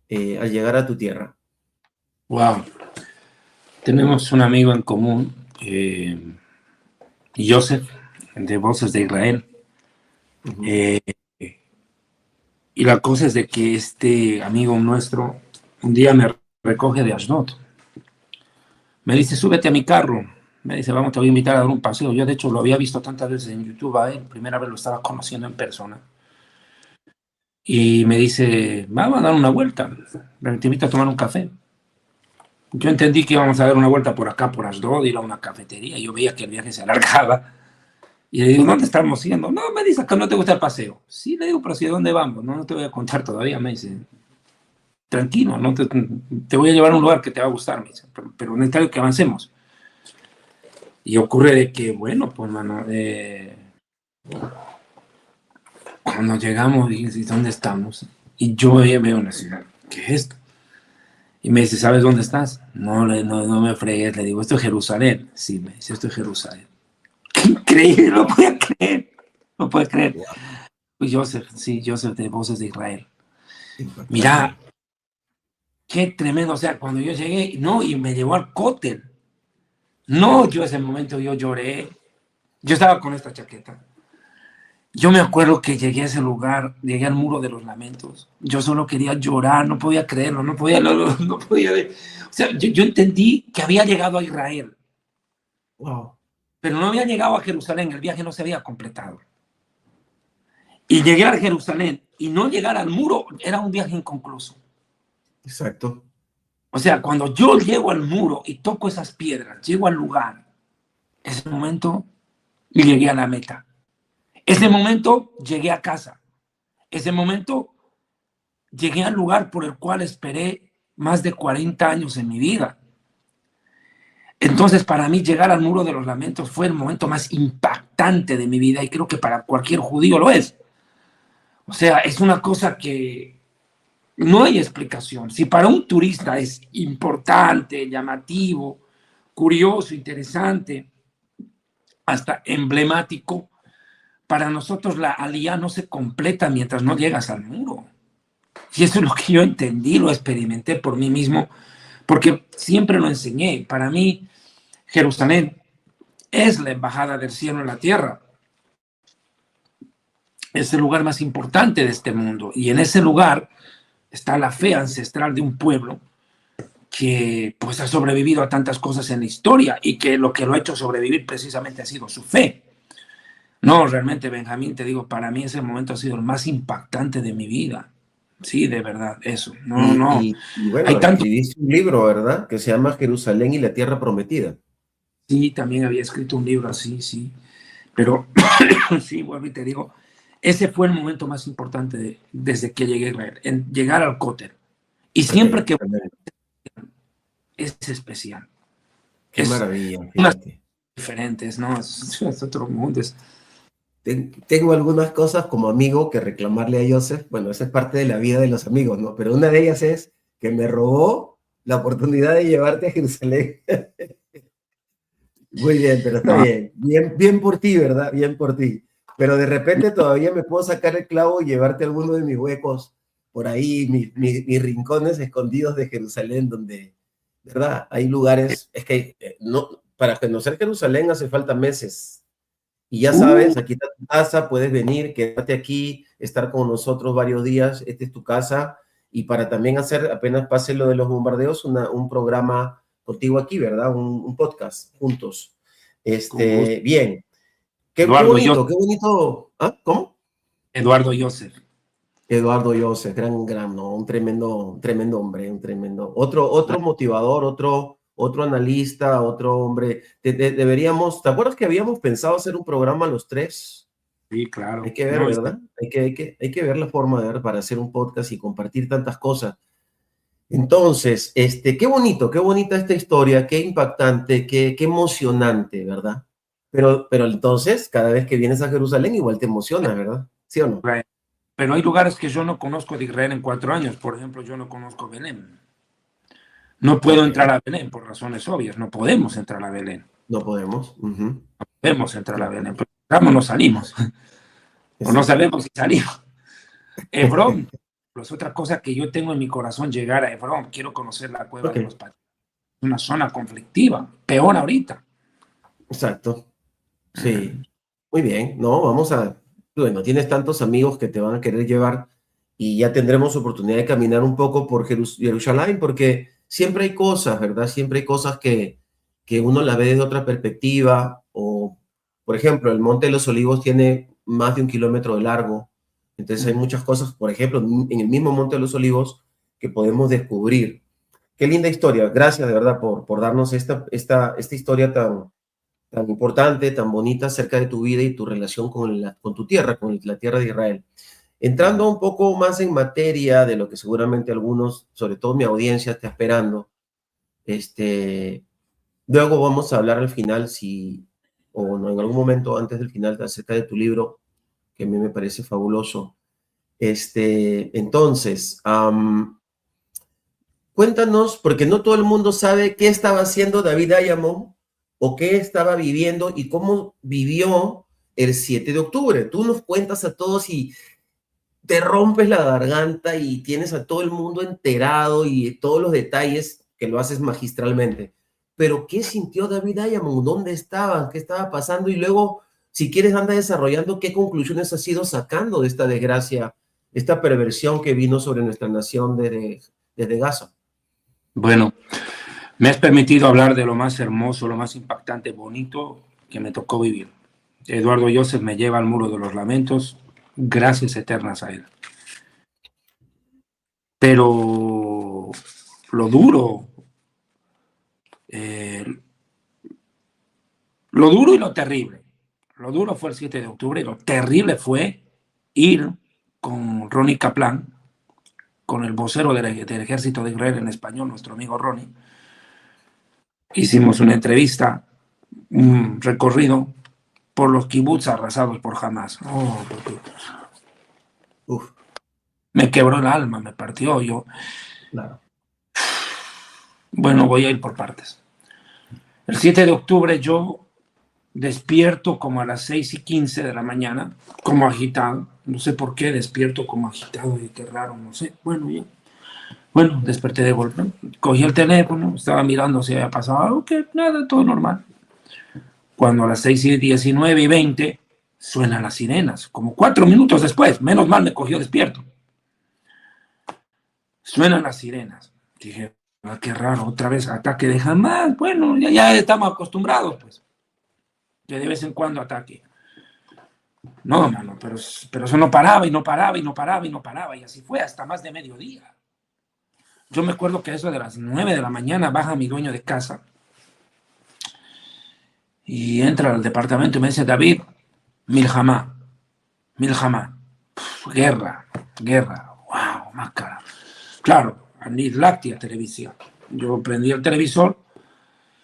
S1: al llegar a tu tierra?
S2: Wow. Tenemos un amigo en común, Joseph, de Voces de Israel. Y la cosa es de que este amigo nuestro un día me recoge de Ashdod. Me dice, súbete a mi carro. Me dice, vamos, te voy a invitar a dar un paseo. Yo, de hecho, lo había visto tantas veces en YouTube a él. Primera vez lo estaba conociendo en persona. Y me dice, vamos a dar una vuelta. Te invito a tomar un café. Yo entendí que íbamos a dar una vuelta por acá, por Ashdod, ir a una cafetería. Yo veía que el viaje se alargaba. Y le digo, ¿dónde estamos yendo? No, me dice que no te gusta el paseo. Sí, le digo, pero ¿sí a dónde vamos? No, no te voy a contar todavía. Me dice, tranquilo, no te voy a llevar a un lugar que te va a gustar. Me dice, pero necesito que avancemos. Y ocurre de que, bueno, pues, mano, cuando llegamos, dije, ¿dónde estamos? Y yo veo una ciudad, ¿qué es esto? Y me dice, ¿sabes dónde estás? No, no me fregues, le digo, esto es Jerusalén. Sí, me dice, esto es Jerusalén. ¡Qué increíble! No puede creer, no puede creer.
S1: Wow,
S2: Pues Joseph, sí, Joseph de Voces de Israel. Mira,
S1: impactante.
S2: qué tremendo, o sea, cuando yo llegué, no, y me llevó al cóctel. No, yo ese momento yo lloré. Yo estaba con esta chaqueta. Yo me acuerdo que llegué a ese lugar, llegué al Muro de los Lamentos. Yo solo quería llorar, no podía creerlo, no podía ver. O sea, yo entendí que había llegado a Israel,
S1: Wow,
S2: pero no había llegado a Jerusalén, el viaje no se había completado. Y llegar a Jerusalén y no llegar al muro era un viaje inconcluso.
S1: exacto.
S2: O sea, cuando yo llego al muro y toco esas piedras, llego al lugar, ese momento llegué a la meta. Ese momento llegué a casa. Ese momento llegué al lugar por el cual esperé más de 40 años en mi vida. Entonces, para mí, llegar al Muro de los Lamentos fue el momento más impactante de mi vida y creo que para cualquier judío lo es. O sea, es una cosa que no hay explicación. Si para un turista es importante, llamativo, curioso, interesante, hasta emblemático, para nosotros la aliyá no se completa mientras no llegas al muro. Y eso es lo que yo entendí, lo experimenté por mí mismo, porque siempre lo enseñé. Para mí, Jerusalén es la embajada del cielo en la tierra. Es el lugar más importante de este mundo. Y en ese lugar está la fe ancestral de un pueblo que pues ha sobrevivido a tantas cosas en la historia y que lo ha hecho sobrevivir precisamente ha sido su fe. No, realmente, Benjamín, te digo, para mí ese momento ha sido el más impactante de mi vida. Sí, de verdad, eso. No, no.
S1: Y bueno,
S2: Hay tanto.
S1: escribiste un libro, ¿verdad? Que se llama Jerusalén y la Tierra Prometida.
S2: Sí, también había escrito un libro así, sí. Pero sí, vuelvo y te digo, ese fue el momento más importante desde que llegué a Israel, en llegar al cóter. Y
S1: Ok,
S2: siempre que
S1: tremendo.
S2: es especial.
S1: Qué
S2: Es
S1: maravilla,
S2: unas
S1: fíjate.
S2: diferentes, ¿no? Es otro mundo.
S1: Tengo algunas cosas como amigo que reclamarle a Joseph. Bueno, esa es parte de la vida de los amigos, ¿no? Pero una de ellas es que me robó la oportunidad de llevarte a Jerusalén. Muy bien, pero está
S2: No,
S1: bien. Bien, bien por ti, ¿verdad? Bien por ti. Pero de repente todavía me puedo sacar el clavo y llevarte a alguno de mis huecos por ahí, mis rincones escondidos de Jerusalén, donde, ¿verdad? Hay lugares, es que no, para conocer Jerusalén hace falta meses. Y ya
S2: uh,
S1: sabes, aquí está tu casa, puedes venir, quedarte aquí, estar con nosotros varios días, esta es tu casa, y para también hacer, apenas pase lo de los bombardeos, un programa contigo aquí, ¿verdad? Un podcast juntos.
S2: con gusto.
S1: Bien, qué
S2: Eduardo
S1: bonito,
S2: Joseph.
S1: qué bonito. ¿Ah? ¿Cómo?
S2: Eduardo Joseph.
S1: Eduardo Joseph, gran, no, un tremendo hombre, un tremendo, otro motivador, otro analista, otro hombre. Deberíamos, ¿te acuerdas que habíamos pensado hacer un programa los tres?
S2: Sí,
S1: Hay
S2: claro.
S1: que ver,
S2: No,
S1: ¿verdad? Hay que ver la forma de ver para hacer un podcast y compartir tantas cosas. Entonces, qué bonita esta historia, qué impactante, qué emocionante, ¿verdad? Pero entonces, cada vez que vienes a Jerusalén, igual te emocionas, ¿verdad? ¿Sí o no?
S2: pero hay lugares que yo no conozco de Israel en 4 años. Por ejemplo, yo no conozco Belén. No puedo
S1: Ok,
S2: entrar a Belén por razones obvias. No podemos entrar a Belén.
S1: no podemos. Ujú.
S2: Podemos entrar a
S1: Claro,
S2: Belén. Pero entramos, no salimos. O no
S1: exacto.
S2: sabemos si salimos. Hebrón. Es otra cosa que yo tengo en mi corazón llegar a Hebrón. Quiero conocer la cueva
S1: Ok,
S2: de los patriarcas. Es una zona conflictiva. Peor ahorita.
S1: exacto. Sí, muy bien. No, bueno, tienes tantos amigos que te van a querer llevar y ya tendremos oportunidad de caminar un poco por Jerusalén porque siempre hay cosas, ¿verdad? Siempre hay cosas que uno las ve desde otra perspectiva o, por ejemplo, el Monte de los Olivos tiene más de 1 kilómetro de largo. Entonces hay muchas cosas, por ejemplo, en el mismo Monte de los Olivos que podemos descubrir. Qué linda historia. Gracias, de verdad, por darnos esta historia tan importante, tan bonita acerca de tu vida y tu relación con tu tierra, con la tierra de Israel. Entrando un poco más en materia de lo que seguramente algunos, sobre todo mi audiencia, está esperando, este, luego vamos a hablar al final, si, o no, en algún momento antes del final, acerca de tu libro, que a mí me parece fabuloso. Entonces, cuéntanos, porque no todo el mundo sabe qué estaba haciendo David Ayamón o qué estaba viviendo y cómo vivió el 7 de octubre. Tú nos cuentas a todos y te rompes la garganta y tienes a todo el mundo enterado y todos los detalles que lo haces magistralmente. Pero, ¿qué sintió David Ayamón? ¿Dónde estaba? ¿Qué estaba pasando? Y luego, si quieres, anda desarrollando qué conclusiones has ido sacando de esta desgracia, esta perversión que vino sobre nuestra nación desde Gaza.
S2: Bueno, me has permitido hablar de lo más hermoso, lo más impactante, bonito que me tocó vivir. Eduardo Joseph me lleva al muro de los lamentos, gracias eternas a él. Pero lo duro, lo duro y lo terrible. Lo duro fue el 7 de octubre, lo terrible fue ir con Ronnie Kaplan, con el vocero del ejército de Israel en español, nuestro amigo Ronnie. Hicimos una entrevista, un recorrido por los kibbutz arrasados por Hamas. Oh,
S1: Uf.
S2: Me quebró el alma, me partió. Yo,
S1: claro.
S2: Bueno, voy a ir por partes. El 7 de octubre yo despierto como a las 6:15 de la mañana, como agitado. No sé por qué despierto como agitado y qué raro, no sé. Bueno, desperté de golpe. Cogí el teléfono, estaba mirando si había pasado algo, que nada, todo normal. Cuando a las 6:19 y 20 suenan las sirenas, como 4 minutos después, menos mal me cogió despierto. Suenan las sirenas. Dije, qué raro, otra vez ataque de Hamas. Bueno, ya estamos acostumbrados, pues. Que de vez en cuando ataque. No, mano, pero eso no paraba y no paraba y no paraba y no paraba. Y así fue hasta más de mediodía. Yo me acuerdo que eso de las 9 de la mañana baja mi dueño de casa y entra al departamento y me dice, David, Milhamá, guerra, wow, más cara. Claro, Anit Láctea televisión. Yo prendí el televisor,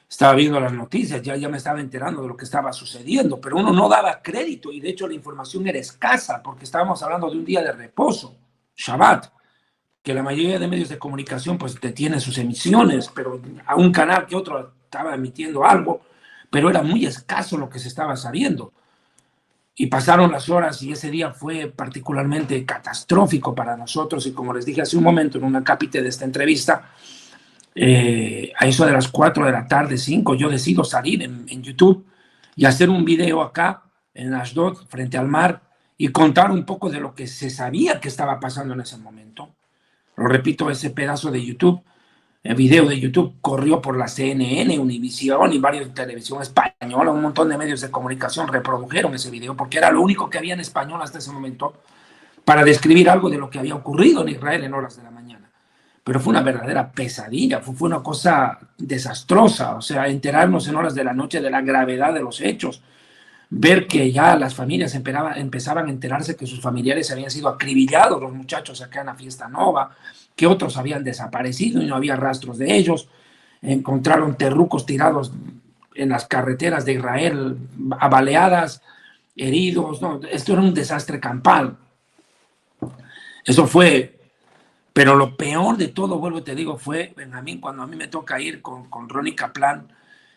S2: estaba viendo las noticias, ya me estaba enterando de lo que estaba sucediendo, pero uno no daba crédito y de hecho la información era escasa porque estábamos hablando de un día de reposo, Shabbat, que la mayoría de medios de comunicación pues detienen sus emisiones, pero a un canal que otro estaba emitiendo algo, pero era muy escaso lo que se estaba sabiendo. Y pasaron las horas y ese día fue particularmente catastrófico para nosotros y como les dije hace un momento en una cápite de esta entrevista, a eso de las 4 de la tarde, 5, yo decido salir en YouTube y hacer un video acá en Ashdod, frente al mar, y contar un poco de lo que se sabía que estaba pasando en ese momento. Lo repito, ese pedazo de YouTube, el video de YouTube corrió por la CNN, Univisión y varios de televisión española, un montón de medios de comunicación reprodujeron ese video porque era lo único que había en español hasta ese momento para describir algo de lo que había ocurrido en Israel en horas de la mañana. Pero fue una verdadera pesadilla, fue una cosa desastrosa, o sea, enterarnos en horas de la noche de la gravedad de los hechos, ver que ya las familias empezaban a enterarse que sus familiares habían sido acribillados, los muchachos acá en la Fiesta Nova, que otros habían desaparecido y no había rastros de ellos, encontraron terrucos tirados en las carreteras de Israel, abaleadas, heridos, no, esto era un desastre campal. Eso fue, pero lo peor de todo, vuelvo y te digo, fue, Benjamín, cuando a mí me toca ir con Ronnie Kaplan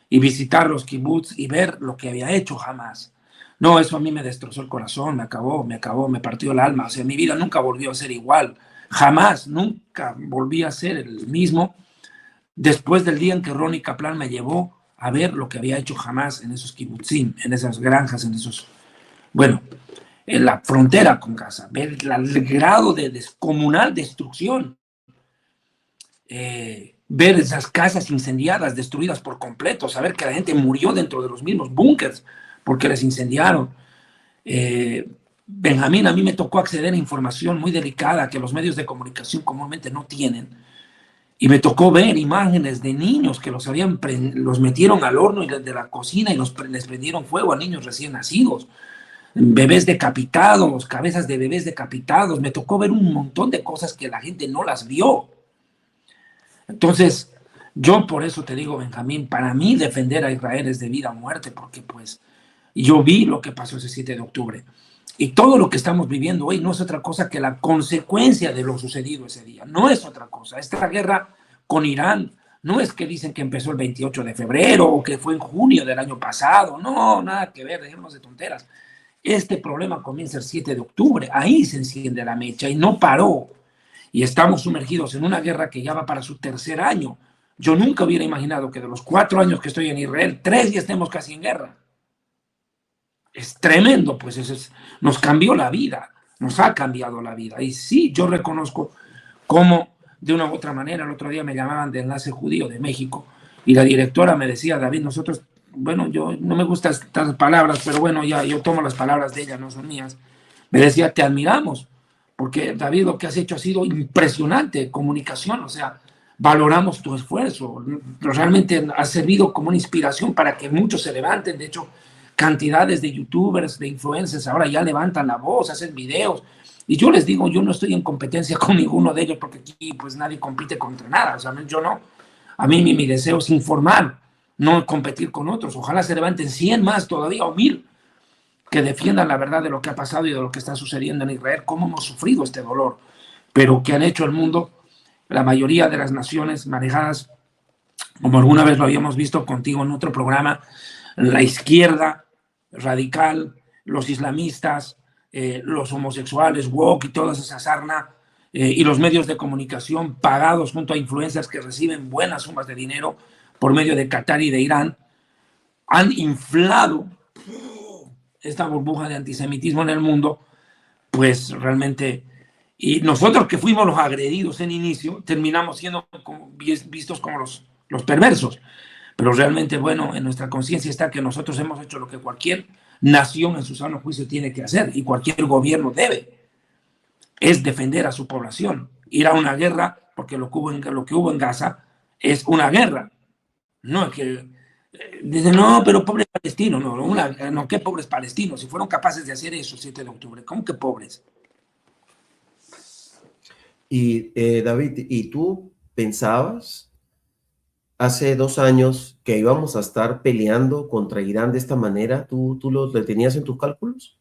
S2: y visitar los kibbutz y ver lo que había hecho Hamas. No, eso a mí me destrozó el corazón, me partió el alma. O sea, mi vida nunca volvió a ser igual. Jamás, nunca volví a ser el mismo después del día en que Ronnie Kaplan me llevó a ver lo que había hecho Hamas en esos kibbutzim, en esas granjas, bueno, en la frontera con Gaza, ver el grado de descomunal destrucción. Ver esas casas incendiadas, destruidas por completo, saber que la gente murió dentro de los mismos búnkers porque les incendiaron. Benjamín, a mí me tocó acceder a información muy delicada que los medios de comunicación comúnmente no tienen. Y me tocó ver imágenes de niños que los metieron al horno de la cocina y les prendieron fuego a niños recién nacidos. Bebés decapitados, cabezas de bebés decapitados. Me tocó ver un montón de cosas que la gente no las vio. Entonces, yo por eso te digo, Benjamín, para mí defender a Israel es de vida o muerte, porque pues yo vi lo que pasó ese 7 de octubre. Y todo lo que estamos viviendo hoy no es otra cosa que la consecuencia de lo sucedido ese día. No es otra cosa. Esta guerra con Irán no es que dicen que empezó el 28 de febrero o que fue en junio del año pasado. No, nada que ver, dejemos de tonteras. Este problema comienza el 7 de octubre. Ahí se enciende la mecha y no paró. Y estamos sumergidos en una guerra que ya va para su tercer año. Yo nunca hubiera imaginado que de los 4 años que estoy en Israel, 3 ya estemos casi en guerra. Es tremendo, pues nos cambió la vida, nos ha cambiado la vida. Y sí, yo reconozco cómo, de una u otra manera, el otro día me llamaban de Enlace Judío de México y la directora me decía, David, nosotros, bueno, yo no me gustan estas palabras, pero bueno, ya yo tomo las palabras de ella, no son mías. Me decía, te admiramos, porque David, lo que has hecho ha sido impresionante, comunicación, o sea, valoramos tu esfuerzo, realmente ha servido como una inspiración para que muchos se levanten. De hecho, cantidades de youtubers, de influencers ahora ya levantan la voz, hacen videos. Y yo les digo, yo no estoy en competencia con ninguno de ellos porque aquí pues nadie compite contra nada. O sea, yo no. A mí mi deseo es informar, no competir con otros. Ojalá se levanten 100 más todavía o 1000 que defiendan la verdad de lo que ha pasado y de lo que está sucediendo en Israel, cómo hemos sufrido este dolor, pero que han hecho el mundo, la mayoría de las naciones manejadas, como alguna vez lo habíamos visto contigo en otro programa, la izquierda radical, los islamistas, los homosexuales, woke y toda esa sarna, y los medios de comunicación pagados junto a influencers que reciben buenas sumas de dinero por medio de Qatar y de Irán, han inflado esta burbuja de antisemitismo en el mundo, pues realmente, y nosotros que fuimos los agredidos en inicio, terminamos siendo vistos como los perversos. Pero realmente, bueno, en nuestra conciencia está que nosotros hemos hecho lo que cualquier nación en su sano juicio tiene que hacer y cualquier gobierno debe, es defender a su población. Ir a una guerra, porque lo que hubo en Gaza es una guerra. No es que dicen, no, pero pobres palestinos. No, ¿qué pobres palestinos? Si fueron capaces de hacer eso el 7 de octubre, ¿cómo que pobres?
S1: Y David, ¿y tú pensabas hace 2 años que íbamos a estar peleando contra Irán de esta manera? ¿Tú lo tenías en tus cálculos?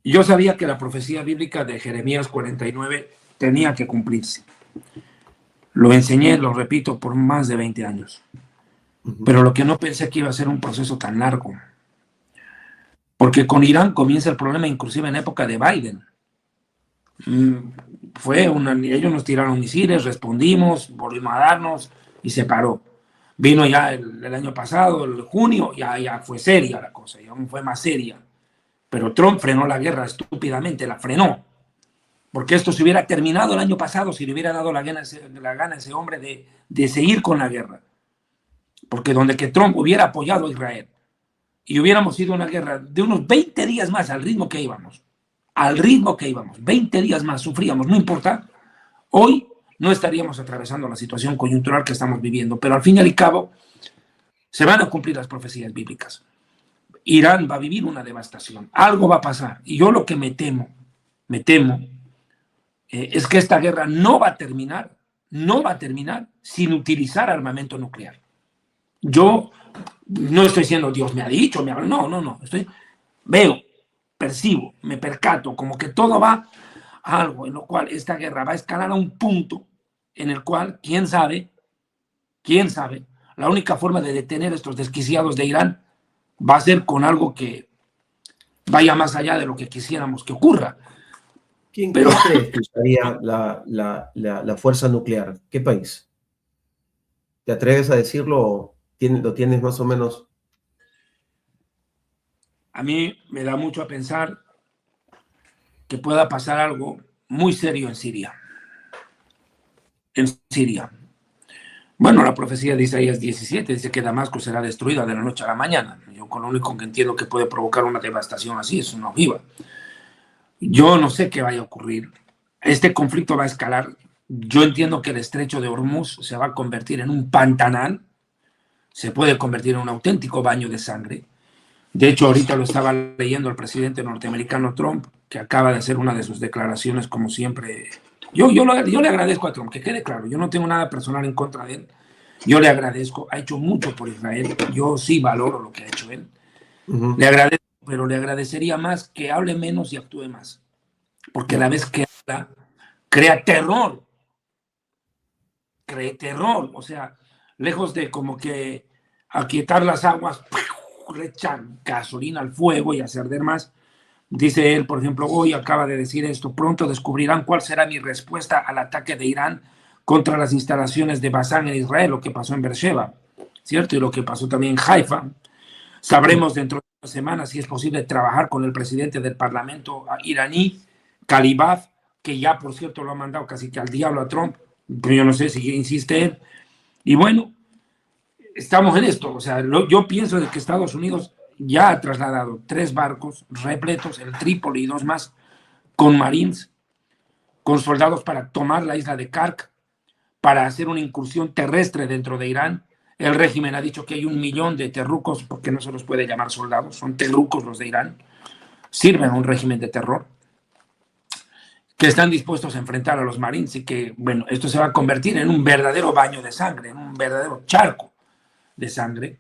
S2: Yo sabía que la profecía bíblica de Jeremías 49 tenía que cumplirse. Lo enseñé, lo repito, por más de 20 años. Pero lo que no pensé que iba a ser un proceso tan largo. Porque con Irán comienza el problema inclusive en época de Biden. Ellos nos tiraron misiles, respondimos, volvimos a darnos y se paró. Vino ya el año pasado, el junio, ya fue seria la cosa, ya fue más seria. Pero Trump frenó la guerra estúpidamente, la frenó. Porque esto se hubiera terminado el año pasado si le hubiera dado la gana a ese hombre de seguir con la guerra. Porque donde que Trump hubiera apoyado a Israel y hubiéramos ido a una guerra de unos 20 días más al ritmo que íbamos, 20 días más sufríamos, no importa, hoy no estaríamos atravesando la situación coyuntural que estamos viviendo, pero al fin y al cabo se van a cumplir las profecías bíblicas. Irán va a vivir una devastación, algo va a pasar, y yo lo que me temo, es que esta guerra no va a terminar sin utilizar armamento nuclear. Yo no estoy diciendo Dios me ha dicho, no, veo, percibo, me percato como que todo va a algo en lo cual esta guerra va a escalar a un punto en el cual, quién sabe, la única forma de detener a estos desquiciados de Irán va a ser con algo que vaya más allá de lo que quisiéramos que ocurra.
S1: ¿Quién crees que usaría la fuerza nuclear? ¿Qué país? ¿Te atreves a decirlo o lo tienes más o menos?
S2: A mí me da mucho a pensar que pueda pasar algo muy serio en Siria. Bueno, la profecía de Isaías 17 dice que Damasco será destruida de la noche a la mañana. Yo con lo único que entiendo que puede provocar una devastación así es una ojiva. Yo no sé qué vaya a ocurrir. Este conflicto va a escalar. Yo entiendo que el estrecho de Hormuz se va a convertir en un pantanal. Se puede convertir en un auténtico baño de sangre. De hecho, ahorita lo estaba leyendo el presidente norteamericano Trump, que acaba de hacer una de sus declaraciones, como siempre. Yo le agradezco a Trump, que quede claro, yo no tengo nada personal en contra de él. Yo le agradezco, ha hecho mucho por Israel. Yo sí valoro lo que ha hecho él. Le agradezco pero le agradecería más que hable menos y actúe más. Porque a la vez que habla, crea terror. Crea terror. O sea, lejos de como que aquietar las aguas, le echan gasolina al fuego y hacer arder más. Dice él, por ejemplo, hoy acaba de decir esto: pronto descubrirán cuál será mi respuesta al ataque de Irán contra las instalaciones de Bazán en Israel, lo que pasó en Beersheba, ¿cierto? Y lo que pasó también en Haifa. Sabremos dentro de 2 semanas si es posible trabajar con el presidente del parlamento iraní, Kalibaf, que ya, por cierto, lo ha mandado casi que al diablo a Trump, pero yo no sé si insiste él. Y bueno, estamos en esto. O sea, yo pienso de que Estados Unidos ya ha trasladado 3 barcos repletos, el Trípoli y 2 más, con marines, con soldados para tomar la isla de Kark, para hacer una incursión terrestre dentro de Irán. El régimen ha dicho que hay 1 millón de terrucos, porque no se los puede llamar soldados, son terrucos los de Irán, sirven a un régimen de terror, que están dispuestos a enfrentar a los marines y que, bueno, esto se va a convertir en un verdadero baño de sangre, en un verdadero charco de sangre.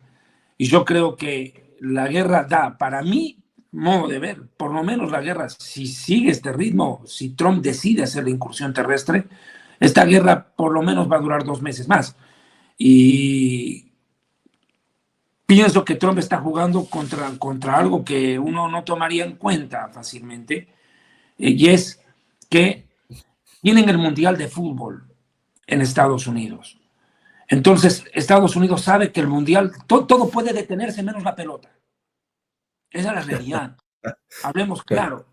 S2: Y yo creo que la guerra da, para mí, modo de ver, por lo menos la guerra, si sigue este ritmo, si Trump decide hacer la incursión terrestre, esta guerra por lo menos va a durar 2 meses más. Y pienso que Trump está jugando contra algo que uno no tomaría en cuenta fácilmente, y es que tienen el Mundial de Fútbol en Estados Unidos. Entonces, Estados Unidos sabe que el Mundial, todo puede detenerse menos la pelota. Esa es la realidad. Hablemos claro.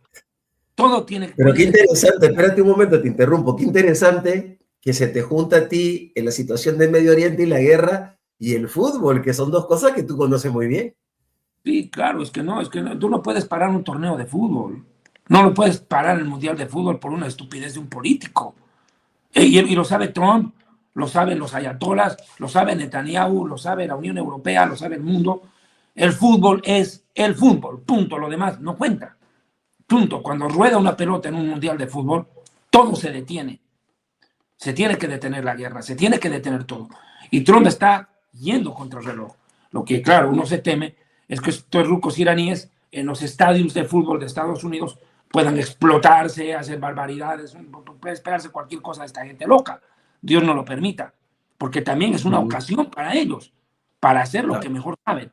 S2: Todo tiene...
S1: Pero qué interesante, espérate un momento, te interrumpo. Qué interesante que se te junta a ti en la situación del Medio Oriente y la guerra y el fútbol, que son 2 cosas que tú conoces muy bien.
S2: Sí, claro, es que no, tú no puedes parar un torneo de fútbol. No lo puedes parar el Mundial de Fútbol por una estupidez de un político. Y lo sabe Trump, lo saben los ayatolas, lo sabe Netanyahu, lo sabe la Unión Europea, lo sabe el mundo. El fútbol es el fútbol, punto. Lo demás no cuenta. Punto. Cuando rueda una pelota en un mundial de fútbol, todo se detiene. Se tiene que detener la guerra, se tiene que detener todo. Y Trump está yendo contra el reloj. Lo que, claro, uno se teme es que estos rucos iraníes en los estadios de fútbol de Estados Unidos puedan explotarse, hacer barbaridades, puede esperarse cualquier cosa de esta gente loca. Dios no lo permita, porque también es una ocasión para ellos, para hacer lo que mejor saben.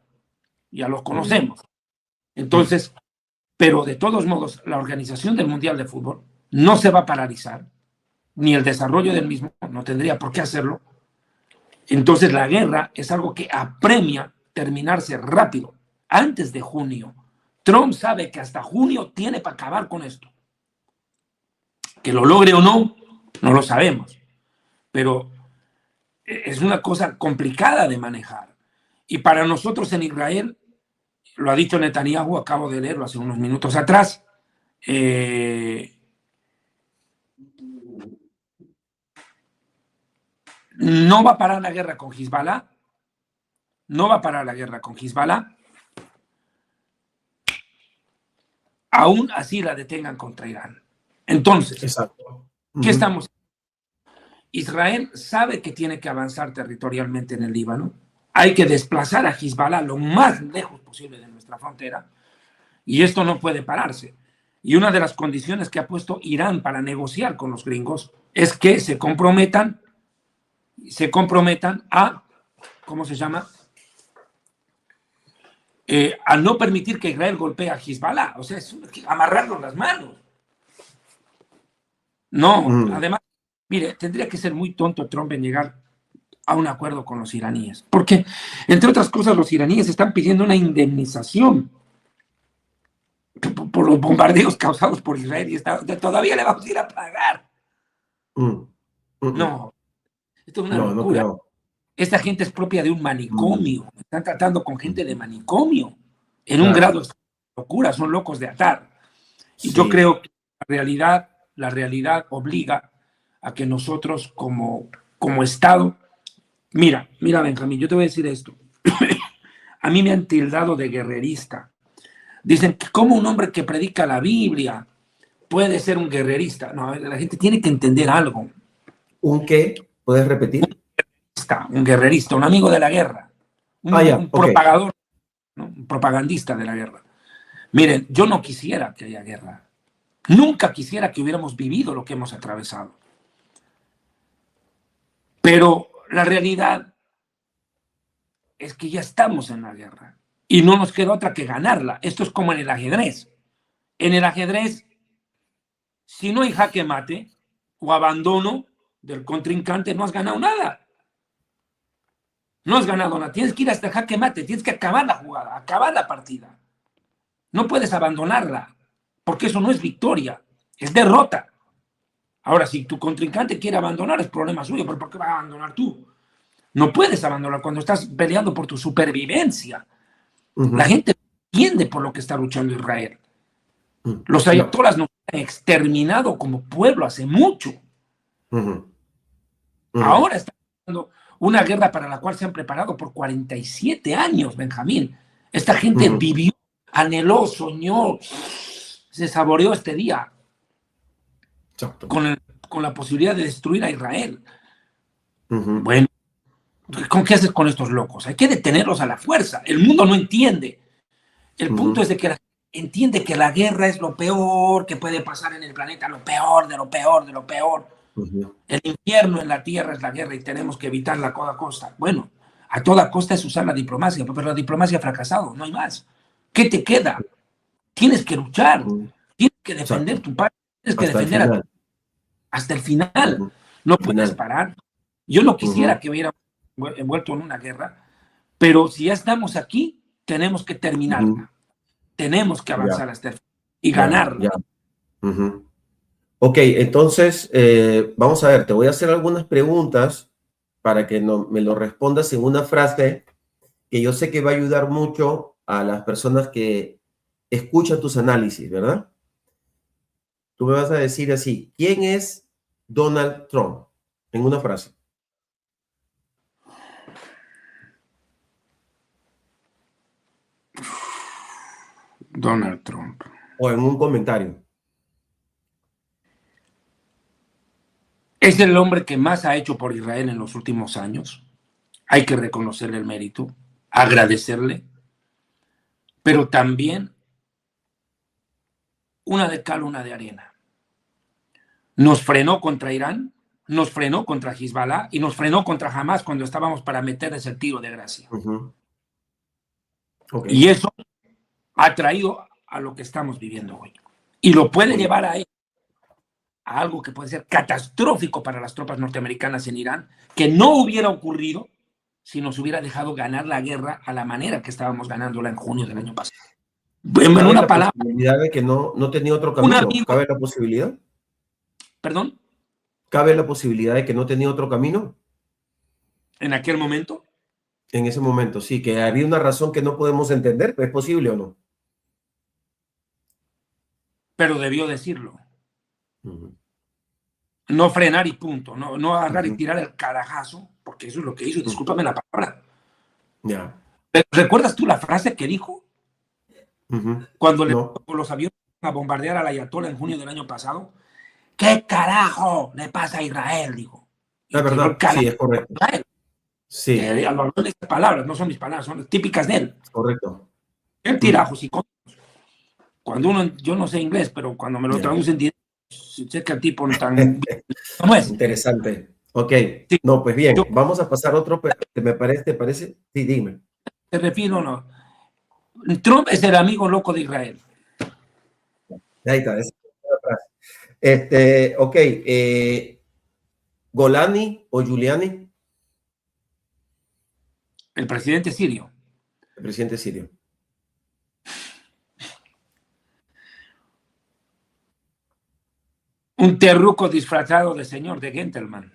S2: Ya los conocemos. Entonces, pero de todos modos, la organización del Mundial de Fútbol no se va a paralizar, ni el desarrollo del mismo, no tendría por qué hacerlo. Entonces, la guerra es algo que apremia terminarse rápido, antes de junio. Trump sabe que hasta junio tiene para acabar con esto. Que lo logre o no, no lo sabemos. Pero es una cosa complicada de manejar. Y para nosotros en Israel, lo ha dicho Netanyahu, acabo de leerlo hace unos minutos atrás, no va a parar la guerra con Hezbollah, no va a parar la guerra con Hezbollah, aún así la detengan contra Irán. Entonces,
S1: exacto.
S2: ¿Qué estamos? Israel sabe que tiene que avanzar territorialmente en el Líbano, hay que desplazar a Hezbollah lo más lejos posible de nuestra frontera, y esto no puede pararse. Y una de las condiciones que ha puesto Irán para negociar con los gringos es que se comprometan a, ¿cómo se llama? A no permitir que Israel golpee a Hezbollah. O sea, es amarrarnos las manos. No, además, mire, tendría que ser muy tonto Trump en llegar a un acuerdo con los iraníes. Porque, entre otras cosas, los iraníes están pidiendo una indemnización por los bombardeos causados por Israel y todavía le vamos a ir a pagar. No, esto es una locura. No. Esta gente es propia de un manicomio. Están tratando con gente de manicomio. En un grado de locura, son locos de atar. Y yo creo que la realidad obliga a que nosotros como Estado... Mira, Benjamín, yo te voy a decir esto. A mí me han tildado de guerrerista. Dicen que como un hombre que predica la Biblia puede ser un guerrerista. No, la gente tiene que entender algo.
S1: ¿Un qué? ¿Puedes repetir?
S2: Un guerrerista, un amigo de la guerra. Un propagador, ¿no? Un propagandista de la guerra. Miren, yo no quisiera que haya guerra. Nunca quisiera que hubiéramos vivido lo que hemos atravesado. Pero la realidad es que ya estamos en la guerra y no nos queda otra que ganarla. Esto es como en el ajedrez. En el ajedrez, si no hay jaque mate o abandono del contrincante, no has ganado nada. No has ganado nada. Tienes que ir hasta el jaque mate, tienes que acabar la jugada, acabar la partida. No puedes abandonarla, porque eso no es victoria, es derrota. Ahora, si tu contrincante quiere abandonar, es problema suyo, pero ¿por qué vas a abandonar tú? No puedes abandonar cuando estás peleando por tu supervivencia. La gente entiende por lo que está luchando Israel. Los ayatolás nos han exterminado como pueblo hace mucho. Ahora están haciendo una guerra para la cual se han preparado por 47 años, Benjamín. Esta gente vivió, anheló, soñó, se saboreó este día con la posibilidad de destruir a Israel. Bueno, ¿con qué haces con estos locos? Hay que detenerlos a la fuerza. El mundo no entiende. El punto es de que la gente entiende que la guerra es lo peor que puede pasar en el planeta, lo peor de lo peor de lo peor. El infierno en la tierra es la guerra y tenemos que evitarla a toda costa. Bueno, a toda costa es usar la diplomacia, pero la diplomacia ha fracasado, no hay más. ¿Qué te queda? Tienes que luchar, tienes que defender tu patria, tienes que defender hasta el final. No puedes parar. Yo no quisiera que hubiera envuelto en una guerra, pero si ya estamos aquí, tenemos que terminarla. Tenemos que avanzar hasta el final y ganarla.
S1: Ok, entonces, vamos a ver, te voy a hacer algunas preguntas para que me lo respondas en una frase que yo sé que va a ayudar mucho a las personas que escuchan tus análisis, ¿verdad? Tú me vas a decir así, ¿quién es Donald Trump? En una frase.
S2: Donald Trump.
S1: O en un comentario.
S2: Es el hombre que más ha hecho por Israel en los últimos años. Hay que reconocerle el mérito, agradecerle, pero también una de cal, una de arena. Nos frenó contra Irán, nos frenó contra Hezbollah y nos frenó contra Hamas cuando estábamos para meterles el tiro de gracia. Y eso ha traído a lo que estamos viviendo hoy. Y lo puede llevar a algo que puede ser catastrófico para las tropas norteamericanas en Irán, que no hubiera ocurrido si nos hubiera dejado ganar la guerra a la manera que estábamos ganándola en junio del año pasado.
S1: En una palabra. ¿Posibilidad de que no tenía otro camino? ¿Cabe la posibilidad?
S2: ¿Perdón?
S1: ¿Cabe la posibilidad de que no tenía otro camino?
S2: ¿En aquel momento?
S1: En ese momento, sí, que había una razón que no podemos entender, ¿es posible o no?
S2: Pero debió decirlo. No frenar y punto, no agarrar y tirar el carajazo, porque eso es lo que hizo, discúlpame la palabra. ¿Recuerdas tú la frase que dijo? Cuando los aviones a bombardear al Ayatollah en junio del año pasado. ¿Qué carajo le pasa a Israel? Dijo.
S1: La verdad, sí, es correcto. Sí.
S2: Esas palabras no son mis palabras, son típicas de él.
S1: Correcto.
S2: El tirajo, sí. Cuando yo no sé inglés, pero cuando me lo traducen, sé que el tipo no tan... ¿Cómo es?
S1: Interesante. Ok. Sí. No, pues bien, vamos a pasar a otro, ¿te parece? Sí, dime.
S2: Te refiero, no. Trump es el amigo loco de Israel.
S1: Ahí está, esa es frase. Ok. ¿Golani o Giuliani?
S2: El presidente sirio.
S1: El presidente sirio.
S2: Un terruco disfrazado de señor, de gentleman.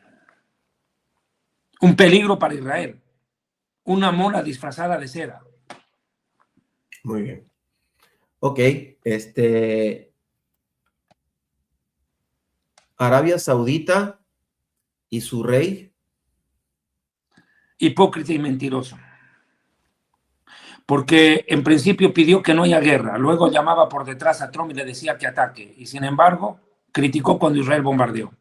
S2: Un peligro para Israel. Una mona disfrazada de seda.
S1: Muy bien. Ok. Arabia Saudita y su rey.
S2: Hipócrita y mentiroso. Porque en principio pidió que no haya guerra, luego llamaba por detrás a Trump y le decía que ataque, y sin embargo criticó cuando Israel bombardeó.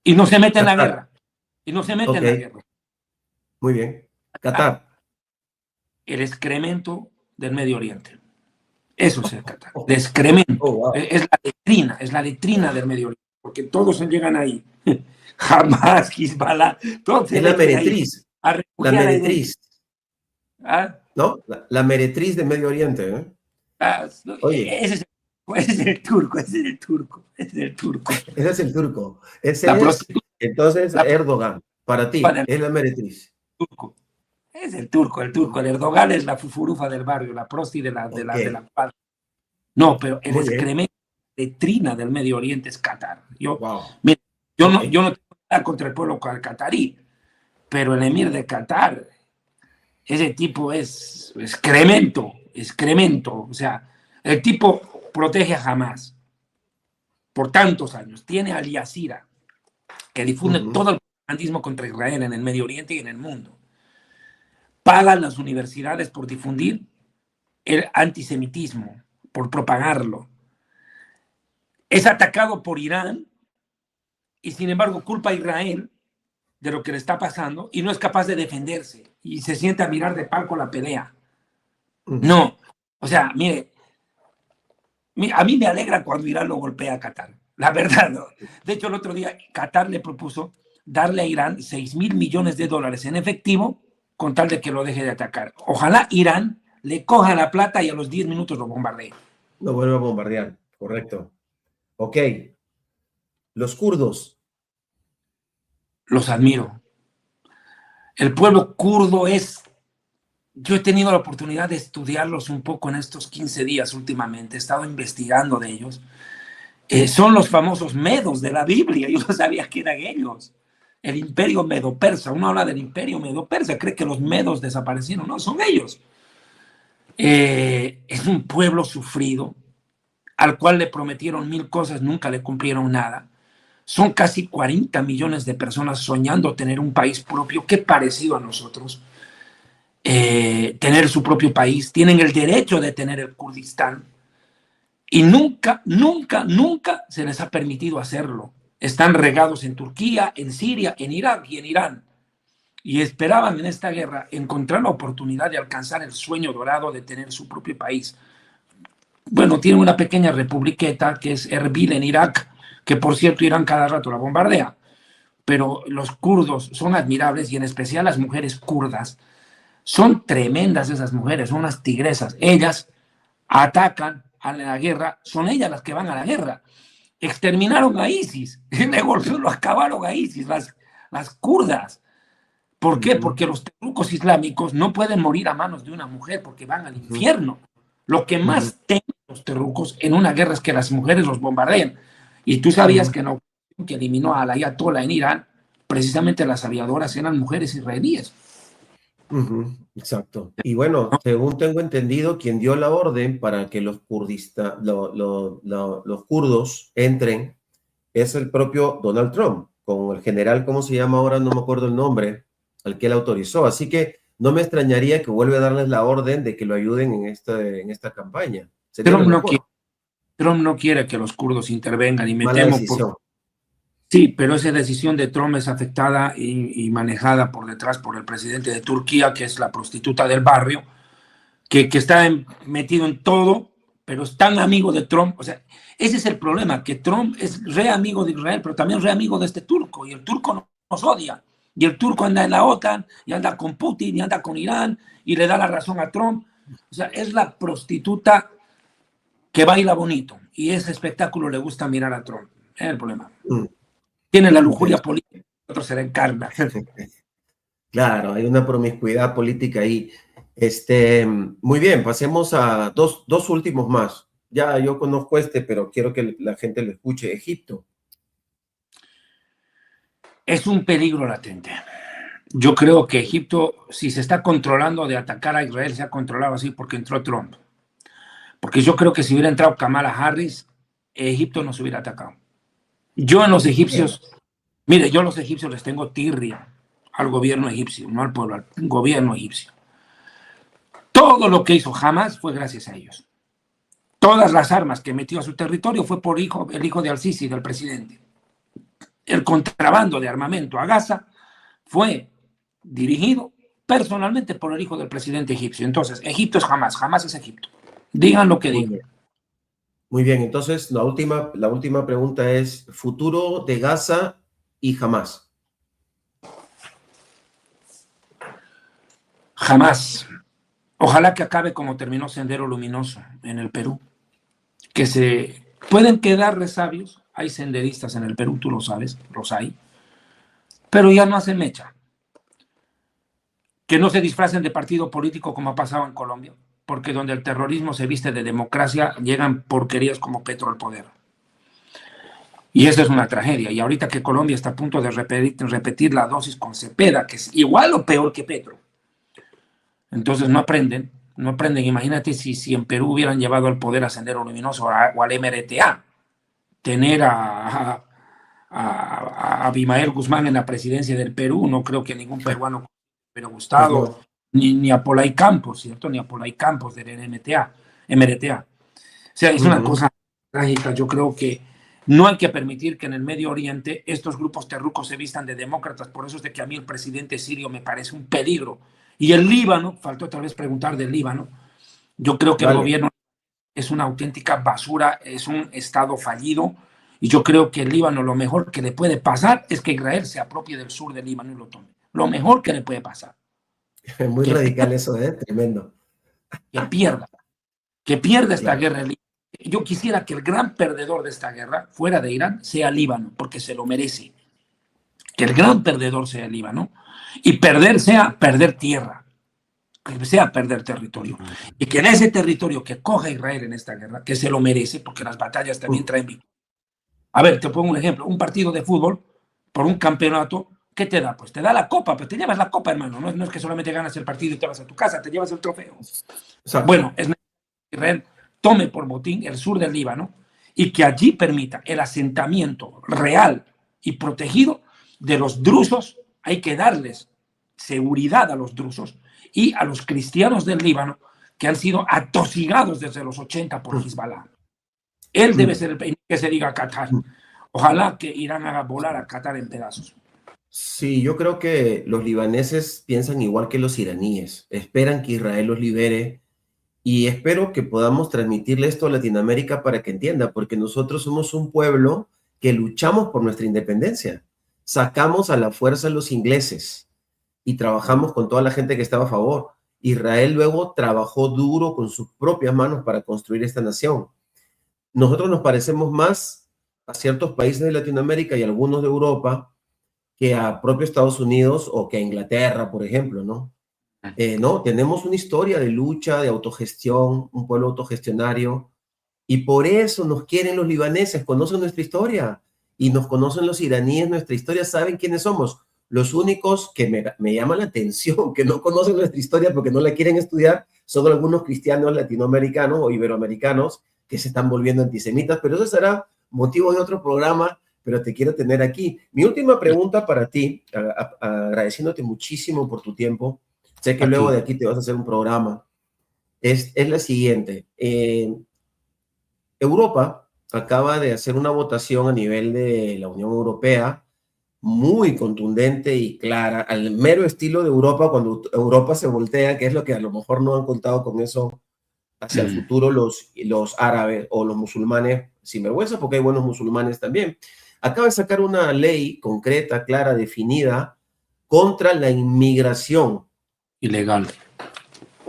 S2: Y no se mete en la guerra. Y no se mete en la guerra.
S1: Muy bien. Qatar.
S2: El excremento del Medio Oriente. Eso es el Qatar, de excremento.
S1: Oh, wow.
S2: Es la letrina del Medio Oriente, porque todos se llegan ahí. Jamás, Hezbollah, todos se
S1: Es la
S2: meten ahí
S1: meretriz.
S2: a
S1: La
S2: refugiar ahí.
S1: meretriz.
S2: ¿Ah?
S1: ¿No? La meretriz de Medio Oriente, ¿eh? Oye,
S2: Ese es el turco, ese es el turco, ese es el turco.
S1: ese es el turco. Ese
S2: La
S1: es,
S2: prostituta
S1: entonces, Erdogan. Para ti,
S2: del
S1: es la meretriz.
S2: turco. Es el turco, el turco. El Erdogan es la fufurufa del barrio, la prosti de la
S1: Ok,
S2: cuadra. No, pero el
S1: muy bien.
S2: excremento, letrina del Medio Oriente es Qatar.
S1: Wow.
S2: Mira,
S1: Ok.
S2: yo no tengo nada contra el pueblo catarí, pero el emir de Qatar, ese tipo es excremento, excremento. O sea, el tipo protege a Hamas por tantos años. Tiene a Al Jazeera, que difunde todo el propagandismo contra Israel en el Medio Oriente y en el mundo. Pagan las universidades por difundir el antisemitismo, por propagarlo. Es atacado por Irán y sin embargo culpa a Israel de lo que le está pasando y no es capaz de defenderse y se siente a mirar de palco la pelea. No, o sea, mire, a mí me alegra cuando Irán lo golpea a Qatar, la verdad. ¿No? De hecho, el otro día Qatar le propuso darle a Irán $6,000 millones en efectivo con tal de que lo deje de atacar. Ojalá Irán le coja la plata y a los 10 minutos lo bombardee.
S1: No vuelve a bombardear, correcto. Ok. Los kurdos.
S2: Los admiro. El pueblo kurdo es... Yo he tenido la oportunidad de estudiarlos un poco en estos 15 días últimamente. He estado investigando de ellos. Son los famosos medos de la Biblia. Yo no sabía que eran ellos. El imperio medo-persa. Uno habla del imperio medo-persa. Cree que los medos desaparecieron. No, son ellos. Es un pueblo sufrido al cual le prometieron 1000 cosas, nunca le cumplieron nada. Son casi 40 millones de personas soñando tener un país propio, que parecido a nosotros. Tener su propio país. Tienen el derecho de tener el Kurdistán. Y nunca, nunca, nunca se les ha permitido hacerlo. Están regados en Turquía, en Siria, en Irak y en Irán. Y esperaban en esta guerra encontrar la oportunidad de alcanzar el sueño dorado de tener su propio país. Bueno, tienen una pequeña republiqueta que es Erbil en Irak, que por cierto Irán cada rato la bombardea. Pero los kurdos son admirables y en especial las mujeres kurdas. Son tremendas esas mujeres, son unas tigresas. Ellas atacan a la guerra, son ellas las que van a la guerra. Exterminaron a ISIS, lo acabaron a ISIS, las kurdas. ¿Por qué? Porque los terrucos islámicos no pueden morir a manos de una mujer porque van al infierno. Lo que más temen los terrucos en una guerra es que las mujeres los bombardeen. Y tú sabías que en la operación que eliminó a la Ayatollah en Irán, precisamente las aviadoras eran mujeres israelíes.
S1: Exacto. Y bueno, según tengo entendido, quien dio la orden para que los kurdos entren es el propio Donald Trump, con el general, ¿cómo se llama ahora? No me acuerdo el nombre, al que él autorizó. Así que no me extrañaría que vuelva a darles la orden de que lo ayuden en esta campaña.
S2: Trump no quiere que los kurdos intervengan y me
S1: Mala
S2: temo
S1: decisión.
S2: Sí, pero esa decisión de Trump es afectada y manejada por detrás por el presidente de Turquía, que es la prostituta del barrio, que está metido en todo, pero es tan amigo de Trump. O sea, ese es el problema, que Trump es re amigo de Israel, pero también re amigo de este turco, y el turco nos odia. Y el turco anda en la OTAN, y anda con Putin, y anda con Irán, y le da la razón a Trump. O sea, es la prostituta que baila bonito, y ese espectáculo le gusta mirar a Trump. Es el problema. Tiene la lujuria política, otro se la encarna.
S1: Claro, hay una promiscuidad política ahí. Muy bien, pasemos a dos últimos más. Ya yo conozco pero quiero que la gente lo escuche. Egipto.
S2: Es un peligro latente. Yo creo que Egipto, si se está controlando de atacar a Israel, se ha controlado así porque entró Trump. Porque yo creo que si hubiera entrado Kamala Harris, Egipto no se hubiera atacado. Yo en los egipcios, mire, yo a los egipcios les tengo tirria al gobierno egipcio, no al pueblo, al gobierno egipcio. Todo lo que hizo Hamas fue gracias a ellos. Todas las armas que metió a su territorio fue por el hijo de Al-Sisi, del presidente. El contrabando de armamento a Gaza fue dirigido personalmente por el hijo del presidente egipcio. Entonces, Egipto es Hamás, Hamás es Egipto. Digan lo que
S1: Muy
S2: digan.
S1: bien. Muy bien, entonces la última pregunta es, futuro de Gaza y Hamás.
S2: Jamás. Ojalá que acabe como terminó Sendero Luminoso en el Perú. Que se pueden quedar resabios. Hay senderistas en el Perú, tú lo sabes, los hay. Pero ya no hacen mecha. Que no se disfracen de partido político como ha pasado en Colombia. Porque donde el terrorismo se viste de democracia, llegan porquerías como Petro al poder. Y eso es una tragedia. Y ahorita que Colombia está a punto de repetir la dosis con Cepeda, que es igual o peor que Petro. Entonces no aprenden. Imagínate si en Perú hubieran llevado al poder a Sendero Luminoso o al MRTA. Tener a Abimael Guzmán en la presidencia del Perú, no creo que ningún peruano hubiera
S1: Pues
S2: gustado,
S1: no.
S2: ni a Polay Campos, ¿cierto? Ni a Polay Campos del MRTA. O sea, es una cosa trágica. Yo creo que no hay que permitir que en el Medio Oriente estos grupos terrucos se vistan de demócratas. Por eso es de que a mí el presidente sirio me parece un peligro. Y el Líbano, faltó otra vez preguntar del Líbano, yo creo que el gobierno es una auténtica basura, es un estado fallido. Y yo creo que el Líbano lo mejor que le puede pasar es que Israel se apropie del sur del Líbano y lo tome. Lo mejor que le puede pasar.
S1: Muy radical eso, tremendo.
S2: Que pierda esta
S1: Claro.
S2: guerra. Yo quisiera que el gran perdedor de esta guerra, fuera de Irán, sea Líbano, porque se lo merece. Que el gran perdedor sea el Líbano. Y perder sea perder tierra, que sea perder territorio. Y que en ese territorio que coja Israel en esta guerra, que se lo merece, porque las batallas también traen victoria. A ver, te pongo un ejemplo. Un partido de fútbol, por un campeonato, ¿qué te da? Pues te da la copa, pues te llevas la copa, hermano. No es que solamente ganas el partido y te vas a tu casa, te llevas el trofeo.
S1: Exacto.
S2: Bueno, es necesario que Israel tome por botín el sur del Líbano y que allí permita el asentamiento real y protegido de los drusos. Hay que darles seguridad a los drusos y a los cristianos del Líbano que han sido atosigados desde los 80 por Hezbollah. Él debe ser el primero que se diga a Qatar. Ojalá que Irán haga volar a Qatar en pedazos.
S1: Sí, yo creo que los libaneses piensan igual que los iraníes. Esperan que Israel los libere y espero que podamos transmitirle esto a Latinoamérica para que entienda, porque nosotros somos un pueblo que luchamos por nuestra independencia. Sacamos a la fuerza a los ingleses y trabajamos con toda la gente que estaba a favor. Israel luego trabajó duro con sus propias manos para construir esta nación. Nosotros nos parecemos más a ciertos países de Latinoamérica y algunos de Europa que a propio Estados Unidos o que a Inglaterra, por ejemplo, ¿no? No, tenemos una historia de lucha, de autogestión, un pueblo autogestionario, y por eso nos quieren los libaneses, conocen nuestra historia, y nos conocen los iraníes, nuestra historia, saben quiénes somos. Los únicos que me llama la atención, que no conocen nuestra historia porque no la quieren estudiar, son algunos cristianos latinoamericanos o iberoamericanos que se están volviendo antisemitas, pero eso será motivo de otro programa, pero te quiero tener aquí. Mi última pregunta para ti, agradeciéndote muchísimo por tu tiempo, sé que luego de aquí te vas a hacer un programa, es la siguiente. Europa acaba de hacer una votación a nivel de la Unión Europea muy contundente y clara, al mero estilo de Europa, cuando Europa se voltea, que es lo que a lo mejor no han contado con eso hacia el futuro los árabes o los musulmanes sinvergüenza, porque hay buenos musulmanes también. Acaba de sacar una ley concreta, clara, definida contra la inmigración.
S2: Ilegal.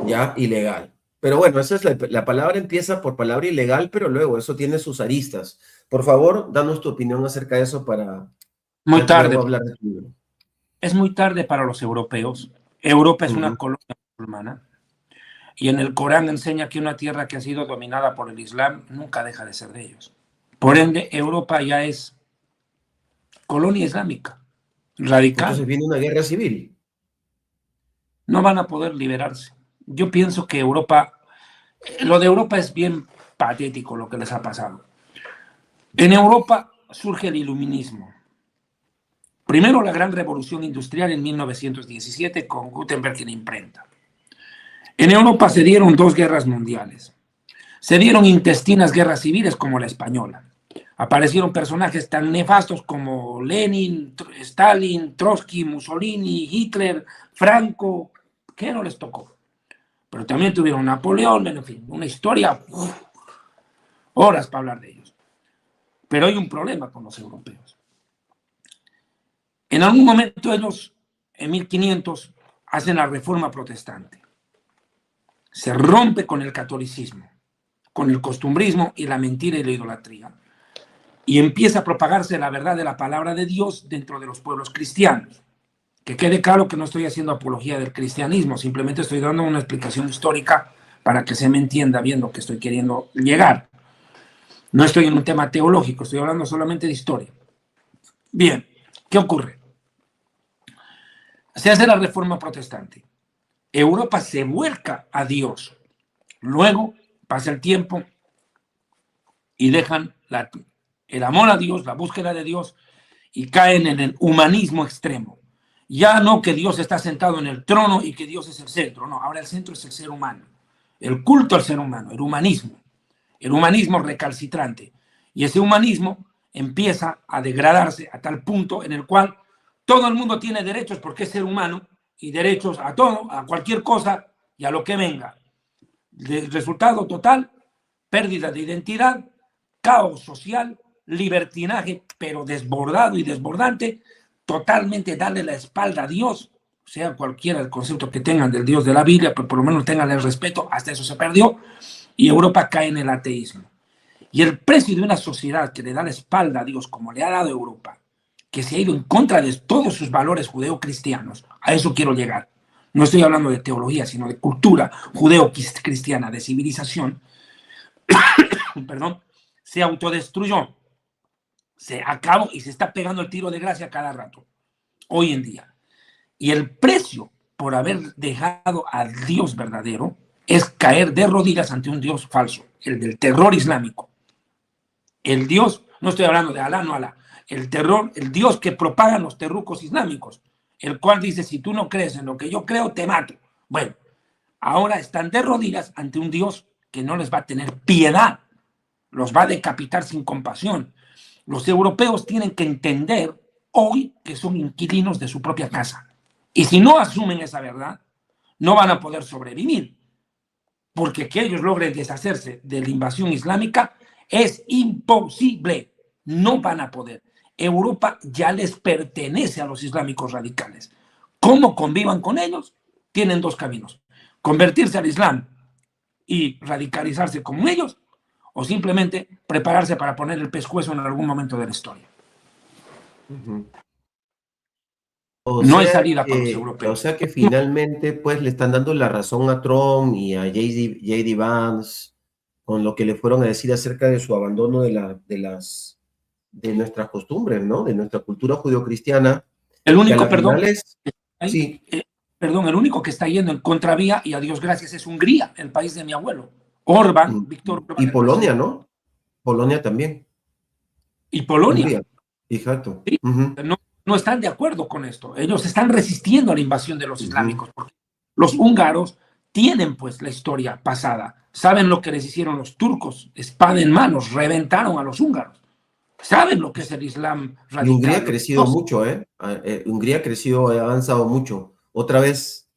S1: Ya, ilegal. Pero bueno, esa es la palabra empieza por palabra ilegal, pero luego eso tiene sus aristas. Por favor, danos tu opinión acerca de eso para
S2: muy tarde.
S1: Hablar de tu libro.
S2: Es muy tarde para los europeos. Europa es una colonia musulmana y en el Corán enseña que una tierra que ha sido dominada por el Islam nunca deja de ser de ellos. Por ende, Europa ya es colonia islámica, radical.
S1: Entonces viene una guerra civil.
S2: No van a poder liberarse. Yo pienso que Europa, lo de Europa es bien patético lo que les ha pasado. En Europa surge el iluminismo. Primero la gran revolución industrial en 1917 con Gutenberg en imprenta. En Europa se dieron 2 guerras mundiales. Se dieron intestinas guerras civiles como la española. Aparecieron personajes tan nefastos como Lenin, Stalin, Trotsky, Mussolini, Hitler, Franco, ¿Qué no les tocó? Pero también tuvieron Napoleón, en fin, una historia, horas para hablar de ellos. Pero hay un problema con los europeos. En algún momento ellos, en 1500, hacen la reforma protestante. Se rompe con el catolicismo, con el costumbrismo y la mentira y la idolatría. Y empieza a propagarse la verdad de la palabra de Dios dentro de los pueblos cristianos. Que quede claro que no estoy haciendo apología del cristianismo, simplemente estoy dando una explicación histórica para que se me entienda bien lo que estoy queriendo llegar. No estoy en un tema teológico, estoy hablando solamente de historia. Bien, ¿qué ocurre? Se hace la reforma protestante. Europa se vuelca a Dios. Luego pasa el tiempo y dejan el amor a Dios, la búsqueda de Dios, y caen en el humanismo extremo. Ya no que Dios está sentado en el trono y que Dios es el centro, no, ahora el centro es el ser humano, el culto al ser humano, el humanismo recalcitrante. Y ese humanismo empieza a degradarse a tal punto en el cual todo el mundo tiene derechos porque es ser humano y derechos a todo, a cualquier cosa y a lo que venga. El resultado total, pérdida de identidad, caos social, libertinaje, pero desbordado y desbordante, totalmente darle la espalda a Dios, sea cualquiera el concepto que tengan del Dios de la Biblia, pero por lo menos tengan el respeto, hasta eso se perdió, y Europa cae en el ateísmo. Y el precio de una sociedad que le da la espalda a Dios, como le ha dado Europa, que se ha ido en contra de todos sus valores judeo-cristianos, a eso quiero llegar. No estoy hablando de teología, sino de cultura judeo-cristiana, de civilización, perdón, se autodestruyó, se acabó y se está pegando el tiro de gracia cada rato, hoy en día. Y el precio por haber dejado al Dios verdadero es caer de rodillas ante un Dios falso, el del terror islámico. El Dios, no estoy hablando de Alá, no Alá, el terror, el Dios que propagan los terrucos islámicos, el cual dice, si tú no crees en lo que yo creo, te mato. Bueno, ahora están de rodillas ante un Dios que no les va a tener piedad, los va a decapitar sin compasión. Los europeos tienen que entender hoy que son inquilinos de su propia casa. Y si no asumen esa verdad, no van a poder sobrevivir. Porque que ellos logren deshacerse de la invasión islámica es imposible. No van a poder. Europa ya les pertenece a los islámicos radicales. ¿Cómo convivan con ellos? Tienen dos caminos. Convertirse al Islam y radicalizarse como ellos, o simplemente prepararse para poner el pescuezo en algún momento de la historia. No hay salida para los europeos.
S1: O sea que finalmente pues le están dando la razón a Trump y a J.D. Vance con lo que le fueron a decir acerca de su abandono de nuestras costumbres, ¿no? De nuestra cultura judeocristiana.
S2: El único, perdón,
S1: sí.
S2: Perdón, el único que está yendo en contravía, y a Dios gracias, es Hungría, el país de mi abuelo. Orbán, Víctor Orbán.
S1: Y Polonia, ¿no? Polonia también.
S2: Y Polonia.
S1: Hungría. Exacto.
S2: Sí, no están de acuerdo con esto. Ellos están resistiendo a la invasión de los islámicos. Porque los húngaros tienen pues la historia pasada. Saben lo que les hicieron los turcos, espada en manos, reventaron a los húngaros. Saben lo que es el Islam radical.
S1: Y Hungría ha crecido mucho, ¿eh? Hungría ha crecido, ha avanzado mucho. Otra vez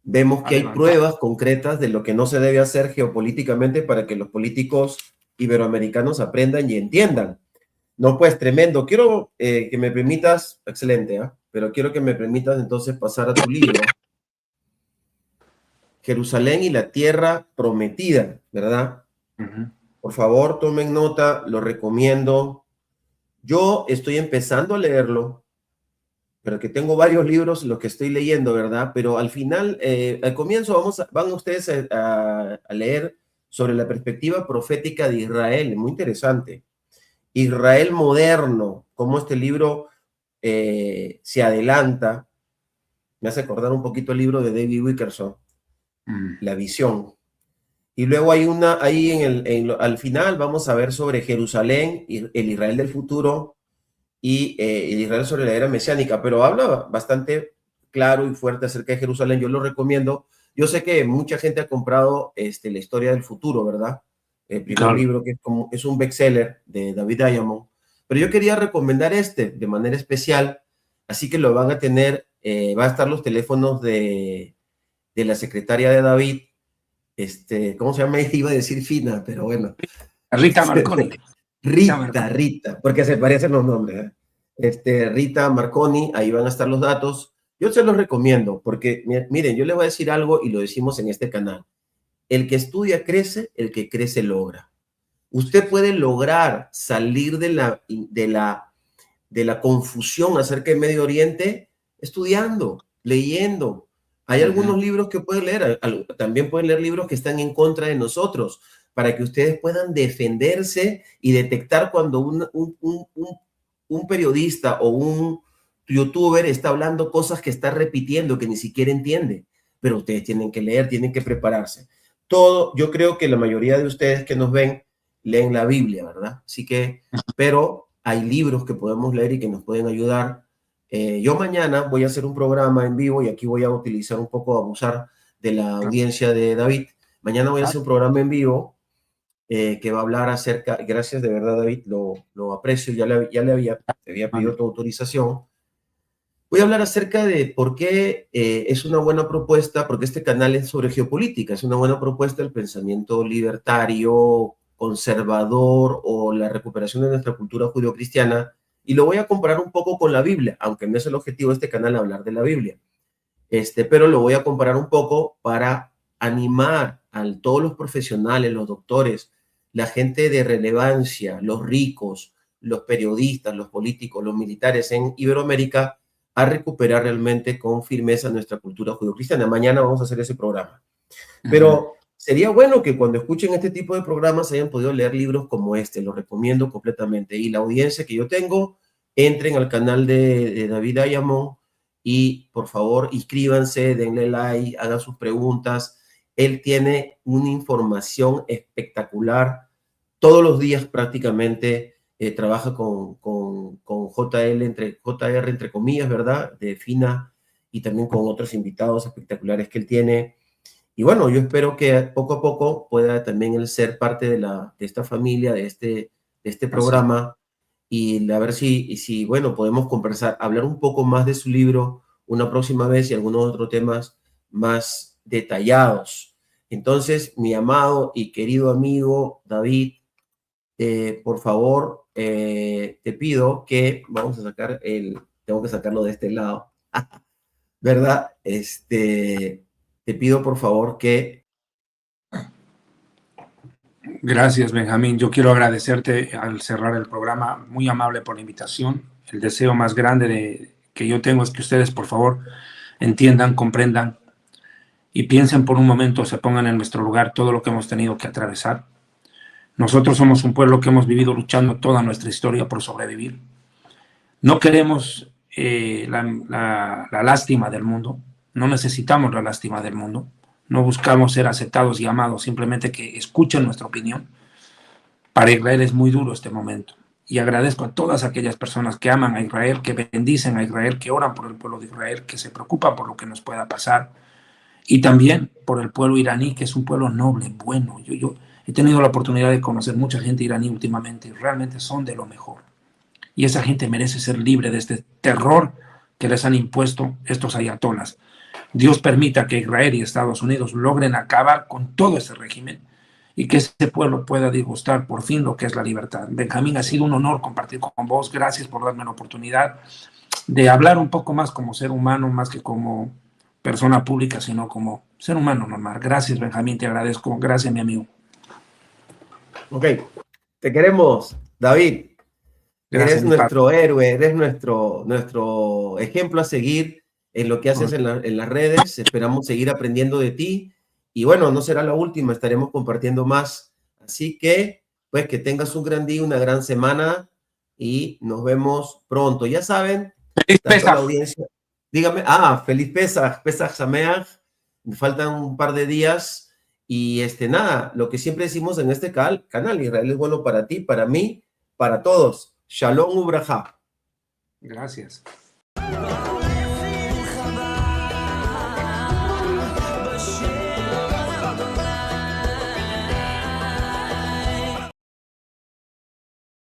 S1: vemos que hay pruebas concretas de lo que no se debe hacer geopolíticamente para que los políticos iberoamericanos aprendan y entiendan. No, pues tremendo. Quiero que me permitas, excelente, pero quiero que me permitas entonces pasar a tu libro, Jerusalén y la Tierra Prometida, ¿verdad? Por favor, tomen nota, lo recomiendo. Yo estoy empezando a leerlo, pero que tengo varios libros los que estoy leyendo, ¿verdad? Pero al final, al comienzo van ustedes a leer sobre la perspectiva profética de Israel, muy interesante. Israel moderno, cómo este libro se adelanta. Me hace acordar un poquito el libro de David Wilkerson, La Visión. Y luego hay al final vamos a ver sobre Jerusalén, el Israel del futuro y el Israel sobre la era mesiánica, pero habla bastante claro y fuerte acerca de Jerusalén. Yo lo recomiendo. Yo sé que mucha gente ha comprado la historia del futuro, ¿verdad? El primer libro que es un bestseller de David Diamond, pero yo quería recomendar de manera especial, así que lo van a tener, va a estar los teléfonos de de la secretaria de David, ¿cómo se llama? Iba a decir Fina, pero bueno.
S2: Rita Marconi.
S1: Rita, porque se parecen los nombres, ¿eh? Rita Marconi, ahí van a estar los datos. Yo se los recomiendo, porque miren, yo les voy a decir algo y lo decimos en este canal. El que estudia crece, el que crece logra. Usted puede lograr salir de la confusión acerca del Medio Oriente estudiando, leyendo. Hay algunos libros que pueden leer, también pueden leer libros que están en contra de nosotros, para que ustedes puedan defenderse y detectar cuando un periodista o un youtuber está hablando cosas que está repitiendo, que ni siquiera entiende. Pero ustedes tienen que leer, tienen que prepararse. Yo creo que la mayoría de ustedes que nos ven leen la Biblia, ¿verdad? Así que, pero hay libros que podemos leer y que nos pueden ayudar. Yo mañana voy a hacer un programa en vivo y aquí voy a utilizar un poco, abusar de la audiencia de David. Mañana voy a hacer un programa en vivo que va a hablar acerca, gracias de verdad David, lo aprecio, te había pedido tu autorización. Voy a hablar acerca de por qué es una buena propuesta, porque este canal es sobre geopolítica, es una buena propuesta el pensamiento libertario, conservador o la recuperación de nuestra cultura judeocristiana, y lo voy a comparar un poco con la Biblia, aunque no es el objetivo de este canal hablar de la Biblia, pero lo voy a comparar un poco para animar a todos los profesionales, los doctores, la gente de relevancia, los ricos, los periodistas, los políticos, los militares en Iberoamérica, a recuperar realmente con firmeza nuestra cultura judeocristiana. Mañana vamos a hacer ese programa. Pero sería bueno que cuando escuchen este tipo de programas hayan podido leer libros como este, lo recomiendo completamente. Y la audiencia que yo tengo, entren al canal de David Ayamón y por favor inscríbanse, denle like, hagan sus preguntas. Él tiene una información espectacular. Todos los días prácticamente trabaja con JR, entre comillas, ¿verdad? De Fina, y también con otros invitados espectaculares que él tiene. Y bueno, yo espero que poco a poco pueda también él ser parte de esta familia, de este programa, y a ver si, bueno, podemos conversar, hablar un poco más de su libro una próxima vez y algunos otros temas más detallados. Entonces, mi amado y querido amigo David, por favor, te pido que vamos a sacar tengo que sacarlo de este lado, ¿verdad? Te pido por favor que...
S2: Gracias, Benjamín. Yo quiero agradecerte al cerrar el programa, muy amable por la invitación. El deseo más grande que yo tengo es que ustedes, por favor, entiendan, comprendan y piensen por un momento, se pongan en nuestro lugar todo lo que hemos tenido que atravesar. Nosotros somos un pueblo que hemos vivido luchando toda nuestra historia por sobrevivir. No queremos la lástima del mundo, no necesitamos la lástima del mundo, no buscamos ser aceptados y amados, simplemente que escuchen nuestra opinión. Para Israel es muy duro este momento y agradezco a todas aquellas personas que aman a Israel, que bendicen a Israel, que oran por el pueblo de Israel, que se preocupan por lo que nos pueda pasar, y también por el pueblo iraní, que es un pueblo noble, bueno. Yo he tenido la oportunidad de conocer mucha gente iraní últimamente y realmente son de lo mejor. Y esa gente merece ser libre de este terror que les han impuesto estos ayatolas. Dios permita que Israel y Estados Unidos logren acabar con todo ese régimen y que ese pueblo pueda disgustar por fin lo que es la libertad. Benjamín, ha sido un honor compartir con vos. Gracias por darme la oportunidad de hablar un poco más como ser humano, más que como persona pública, sino como ser humano normal. Gracias, Benjamín, te agradezco. Gracias, mi amigo.
S1: Ok, te queremos, David.
S2: Gracias,
S1: Eres nuestro héroe, eres nuestro ejemplo a seguir en lo que haces en las redes. Esperamos seguir aprendiendo de ti. Y bueno, no será la última, estaremos compartiendo más. Así que, pues, que tengas un gran día, una gran semana y nos vemos pronto. Ya saben,
S2: Feliz
S1: tanto
S2: Pesaj.
S1: la audiencia. Dígame, feliz Pesaj, Pesaj Sameach. Me faltan un par de días. Y nada, lo que siempre decimos en este canal, Israel es bueno para ti, para mí, para todos. Shalom Ubraja.
S2: Gracias.